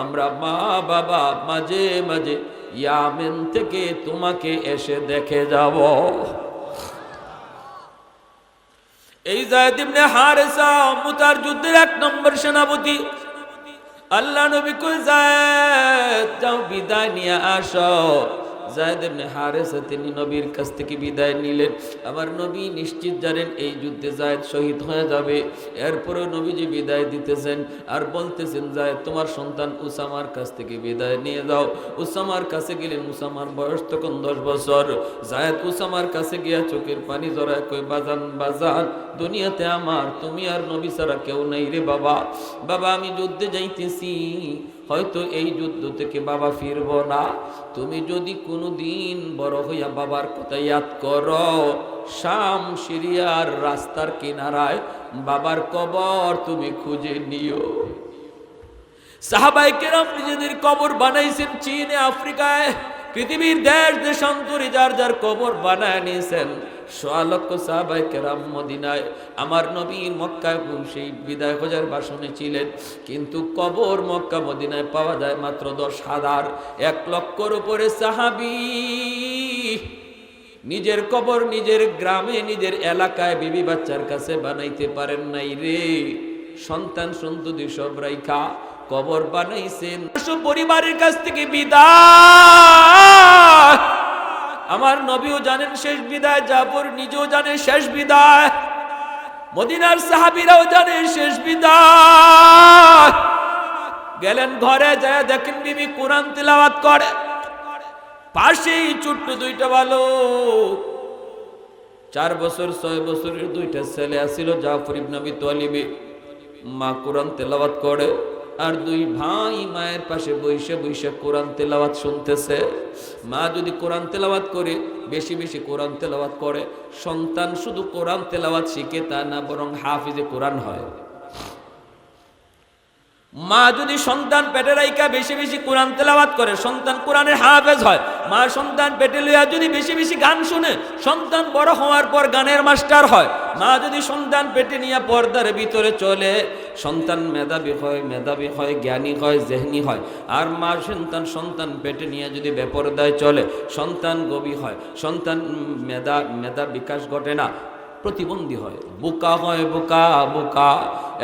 আমরা মা বাবা মাঝে মাঝে ইয়ামেন থেকে তোমাকে এসে দেখে যাব। এই যায়েদ ইবনে হারেসা মুতার যুদ্ধের 1 নম্বর সেনাপতি। আল্লাহ নবী কই, যায়েদ যাও বিদায় নিয়ে আসো। যায়েদ ইবনে হারেসা তিনি নবীর কাছ থেকে বিদায় নিলেন। আমার নবী নিশ্চিত জানেন এই যুদ্ধে যায়েদ শহীদ হয়ে যাবে। এরপরেও নবীজি বিদায় দিতেছেন আর বলতেছেন, যায়েদ তোমার সন্তান উসামার কাছ থেকে বিদায় নিয়ে যাও। উসামার কাছে গেলেন, উসামার বয়স তখন 10 বছর। যায়েদ উসামার কাছে গিয়া চোখের পানি জড়ায় কই, বাজান বাজান দুনিয়াতে আমার তুমি আর নবী ছাড়া কেউ নাই রে বাবা। বাবা আমি যুদ্ধে যাইতেছি, হয়তো এই যুদ্ধ থেকে বাবা ফিরব না। তুমি যদি কোনোদিন বড় হইয়া বাবার কথা ইয়াদ করো, শাম সিরিয়ার রাস্তার কিনারায় বাবার কবর তুমি খুঁজে নিও। সাহাবায়ে কেরাম নিজেদের কবর বানাইছেন চীনে, আফ্রিকায়, পৃথিবীর দেশ দেশান্তরে যার যার কবর বানায় নিয়েছেন। 1.5 লক্ষ সাহাবায়ে কেরাম মদিনায়, আমার নবী মক্কায় সেই বিদায় হজের ভাষণে ছিলেন, কিন্তু কবর মক্কা মদিনায় পাওয়া যায় মাত্র 10,000। 1 লক্ষর উপরে সাহাবী নিজের কবর নিজের গ্রামে নিজের এলাকায় বিবি বাচ্চার কাছে বানাইতে পারেন নাই রে। সন্তান সন্ততি সব রাইখা কবর বানাইছেন। পরিবারের কাছ থেকে বিদায়, আমার নবীও জানেন শেষ বিদায়, জাফর নিজেও জানে শেষ বিদায়, মদিনার সাহাবীরাও জানে শেষ বিদায়। গেলেন ঘরে, যায় দেখেন বিবি কোরআন তিলাওয়াত করে, পাশেই ছোট্ট দুইটা বালক, 4 বছর 6 বছরের দুইটা ছেলে আছিল, জাফর ইবনে আবি তালিব। মা কোরআন তেলাওয়াত করে, আর দুই ভাই মায়ের পাশে বসে বসে কোরআন তেলাওয়াত শুনতেছে। মা যদি কোরআন তেলাওয়াত করে, বেশি বেশি কোরআন তেলাওয়াত করে, সন্তান শুধু কোরআন তেলাওয়াত শিখে তা না, বরং হাফিজে কোরআন হয়। মা যদি সন্তান পেটে রাইখা বেশি বেশি কোরআন তেলাওয়াত করে, সন্তান কোরআনের হাফেজ হয়। মা সন্তান পেটে লইয়া যদি বেশি বেশি গান শুনে, সন্তান বড় হওয়ার পর গানের মাস্টার হয়। মা যদি সন্তান পেটে নিয়ে পর্দার ভিতরে চলে, সন্তান মেধাবী হয়, জ্ঞানী হয়, জেহনি হয়। আর মা সন্তান পেটে নিয়ে যদি বেপরদায় চলে, সন্তান গবী হয়, সন্তান মেধা বিকাশ ঘটে না, প্রতিবন্ধী হয়, বোকা হয়, বোকা।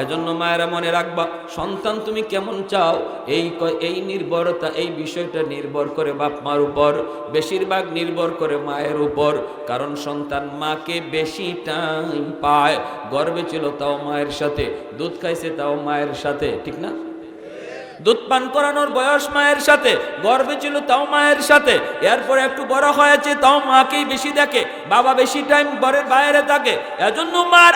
এজন্য মায়েরা মনে রাখবা, সন্তান তুমি কেমন চাও, এই নির্ভরতা, এই বিষয়টা নির্ভর করে বাপ মার উপর, বেশিরভাগ নির্ভর করে মায়ের উপর। কারণ সন্তান মাকে বেশি টাইম পায়, গর্ভে ছিল তাও মায়ের সাথে, দুধ খাইছে তাও মায়ের সাথে, ঠিক না? দুধ পান করানোর বয়স মায়ের সাথে, গর্ভে ছিল তাও মায়ের সাথে, এরপরে একটু বড় হয়েছে তাও মাকেই বেশি দেখে, বাবা বেশি টাইম ঘরের বাইরে থাকে। এজন্য মার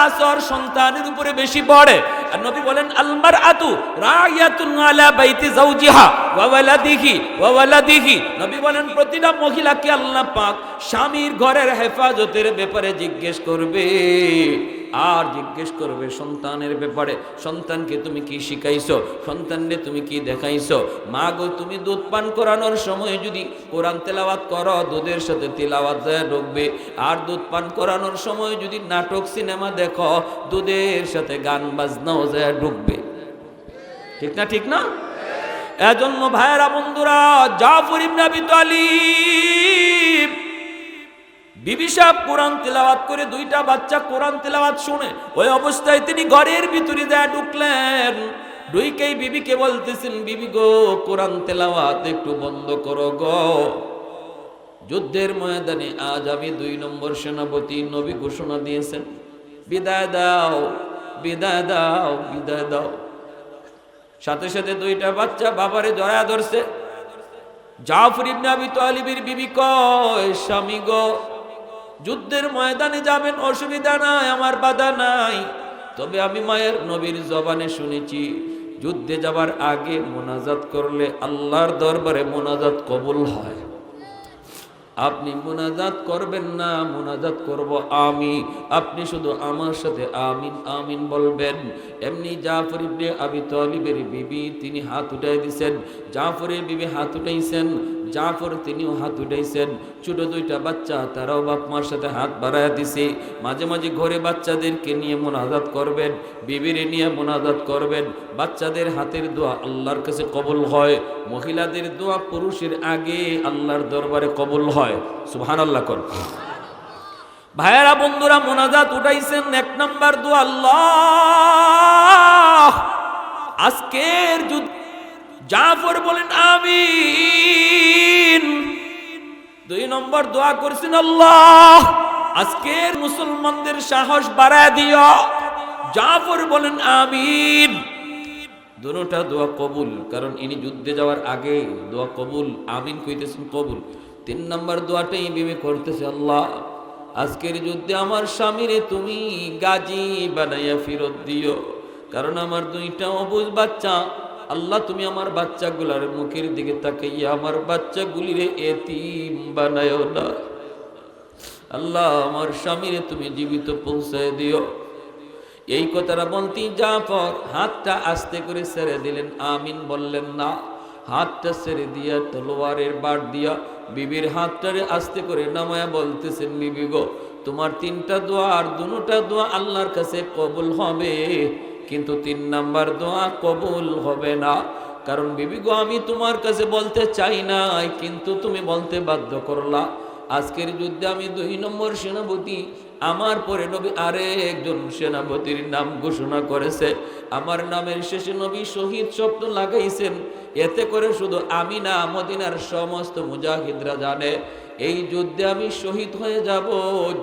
আসর সন্তানের উপরে বেশি পড়ে। আর নবী বলেন, আলমার আতু রায়াতুন আলা বাইতি যাওজিহা ওয়া ওয়ালাদিহি। নবী বলেন, প্রতিটা মহিলাকে আল্লাহ পাক স্বামীর ঘরের হেফাজতের ব্যাপারে জিজ্ঞেস করবে, আর জিজ্ঞেস করবে সন্তানের ব্যাপারে। সন্তানকে তুমি কি শিখাইছো, সন্তানকে তুমি কি দেখাইছো? মা গো, তুমি দুধ পান করানোর সময় যদি কোরআন তেলাওয়াত করো, দুধের সাথে তিলাওয়াত যায় ঢুকবে। আর দুধ পান করানোর সময় যদি নাটক সিনেমা দেখো, দুধের সাথে গান বাজনাও যায় ঢুকবে, ঠিক না? এজন্য ভাইয়েরা বন্ধুরা, জাফর ইবনে আবি তালিব বিবি সাহেব কোরআন তেলাওয়াত করে, দুইটা বাচ্চা কোরআন তেলাওয়াত শুনে, ওই অবস্থায় তিনি ঘরের ভিতরে যায় ঢুকলেন। ঢুকেই বিবিকে বলতেছেন, বিবি গো, কোরআন তেলাওয়াত একটু বন্ধ করো গো। যুদ্ধের ময়দানে আজ আমি 2 নম্বর সেনাপতি, নবী ঘোষণা দিয়েছেন, বিদায় দাও। সাথে সাথে দুইটা বাচ্চা বাবারে জড়ায় ধরছে। জাফর ইবনে আবি তালিবের বিবি কয়, স্বামী গো, যুদ্ধের ময়দানে যাবেন, অসুবিধা নাই, আমার বাধা নাই। তবে আমি মায়ের নবীর জবানে শুনেছি, যুদ্ধে যাবার আগে মোনাজাত করলে আল্লাহর দরবারে মোনাজাত কবুল হয়। আপনি মোনাজাত করবেন না, মোনাজাত করব আমি। আপনি শুধু আমার সাথে আমিন আমিন বলবেন। এমনি জাফর ইবনে আবি তালিবের বিবি তিনি হাত উঠাই দিয়েছেন, জাফরের বিবি হাত উঠাইছেন, জাফর তিনিও হাত উঠাইছেন। ছোট দুইটা বাচ্চা, তারাও বাপ মার সাথে হাত বাড়ায় দিছে। মাঝে মাঝে ঘরে বাচ্চাদেরকে নিয়ে মোনাজাত করবেন, বিবিরে নিয়ে মোনাজাত করবেন। বাচ্চাদের হাতের দোয়া আল্লাহর কাছে কবুল হয়, মহিলাদের দোয়া পুরুষের আগে আল্লাহর দরবারে কবুল হয়। সুবহানাল্লাহ কর। ভাইয়েরা বন্ধুরা, মোনাজাত উঠাইছেন, 1 নাম্বার দোয়া, আল্লাহ আজকের যুদ্ধ, জাফর বলেন আমিন। 2 নম্বর দোয়া করছেন, আল্লাহ আজকের মুসলমানদের সাহস বাড়ায় দিও। জাফর বলেন আমিন। দুটোটা দোয়া কবুল, কারণ ইনি যুদ্ধে যাওয়ার আগে দোয়া কবুল, আমিন কইতেছেন কবুল। 3 নম্বর দোয়াটাই বিবি করতেছে, আল্লাহ আজকের যুদ্ধে আমার স্বামীরে তুমি গাজী বানাইয়া ফেরত দিও, কারণ আমার 2টা অবুঝ বাচ্চা। আল্লাহ তুমি আমার বাচ্চাগুলার মুখের দিকে তাকাইয়া আমার বাচ্চাগুলিরে এতিম বানায়ো না। আল্লাহ আমার স্বামীরে তুমি জীবিত পৌঁছায় দিও। এই কথাটা বলতেই জাফর হাতটা আস্তে করে ছেড়ে দিলেন, আমিন বললেন না। হাতটা ছেড়ে দিয়া তলোয়ারের বাট দিয়া বিবির হাতটারে আস্তে করে নামায়া বলতেছেন, বিবি গো, তোমার 3টা দোয়া আর 2টা দোয়া আল্লাহর কাছে কবুল হবে, কিন্তু 3 নাম্বার দোয়া কবুল হবে না। কারণ বিবি গো, আমি তোমার কাছে বলতে চাই নাই, কিন্তু তুমি বলতে বাধ্য করলা। আজকের যুদ্ধে আমি 2 নম্বর সেনাপতি, আমার পরে নবী আরেকজন সেনাপতির নাম ঘোষণা করেছে, আমার নামের শেষে নবী শহীদ শব্দ লাগাইছেন। এতে করে শুধু আমি না, মদিনার সমস্ত মুজাহিদরা জানে এই যুদ্ধে আমি শহীদ হয়ে যাব,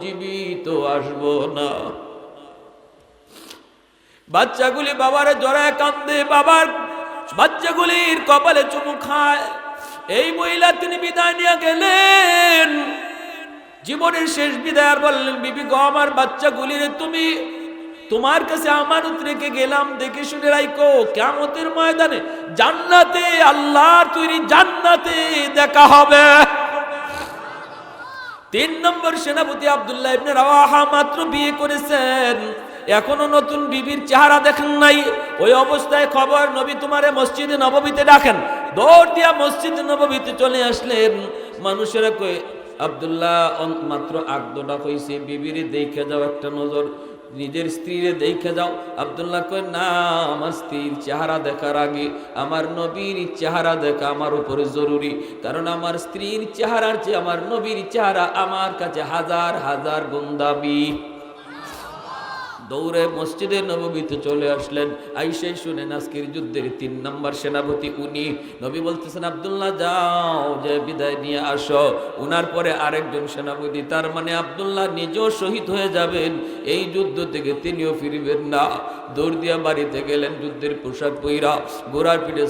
জীবিত আসব না। বাচ্চাগুলি বাবারে জড়ায় কান্দে, বাবার বাচ্চাগুলির কপালে চুমু খায়। এই মহিলা তিনি বিদায় নিয়ে গেলেন, জীবনের শেষ বিদায়। আর বললেন, বিবি গো, আমার বাচ্চাগুলিরে তুমি তোমার কাছে আমানত রেখে গেলাম, দেখে শুনে রাখো, কিয়ামতের ময়দানে জান্নাতে, আল্লাহর তৈরি জান্নাতে দেখা হবে। 3 নম্বর সেনাপতি আব্দুল্লাহ ইবনে রাওয়াহা মাত্র বিয়ে করেছেন, এখনো নতুন বিবির চেহারা দেখেন নাই। ওই অবস্থায় খবর, নবী তোমারে মসজিদে নববীতে ডাকেন। দৌড় দিয়া মসজিদে নববীতে চলে আসলেন। মানুষেরা কই, আব্দুল্লাহ মাত্র আগদোটা কইছে, বিবিরে দেখে যাও, একটা নজর নিজের স্ত্রীরে দেখে যাও। আব্দুল্লাহ কই, না, আমার স্ত্রীর চেহারা দেখার আগে আমার নবীর চেহারা দেখা আমার উপরে জরুরি, কারণ আমার স্ত্রীর চেহারার চেয়ে আমার নবীর চেহারা আমার কাছে হাজার হাজার গুণ দামি। দৌড়ে মসজিদে নববীতে চলে আসলেন। আইসাই শুনেন আজকের যুদ্ধের 3 নম্বর সেনাপতি উনি। নবী বলতেছেন, আব্দুল্লাহ যাও, যে বিদায় নিয়ে আসো। উনার পরে আরেকজন সেনাপতি, তার মানে আব্দুল্লাহ নিজেও শহীদ হয়ে যাবেন, এই যুদ্ধ থেকে তিনিও ফিরবেন না। দৌড় দিয়া বাড়িতে গেলেন, যুদ্ধের পোশাক পইরা, ঘোড়ার পিঠে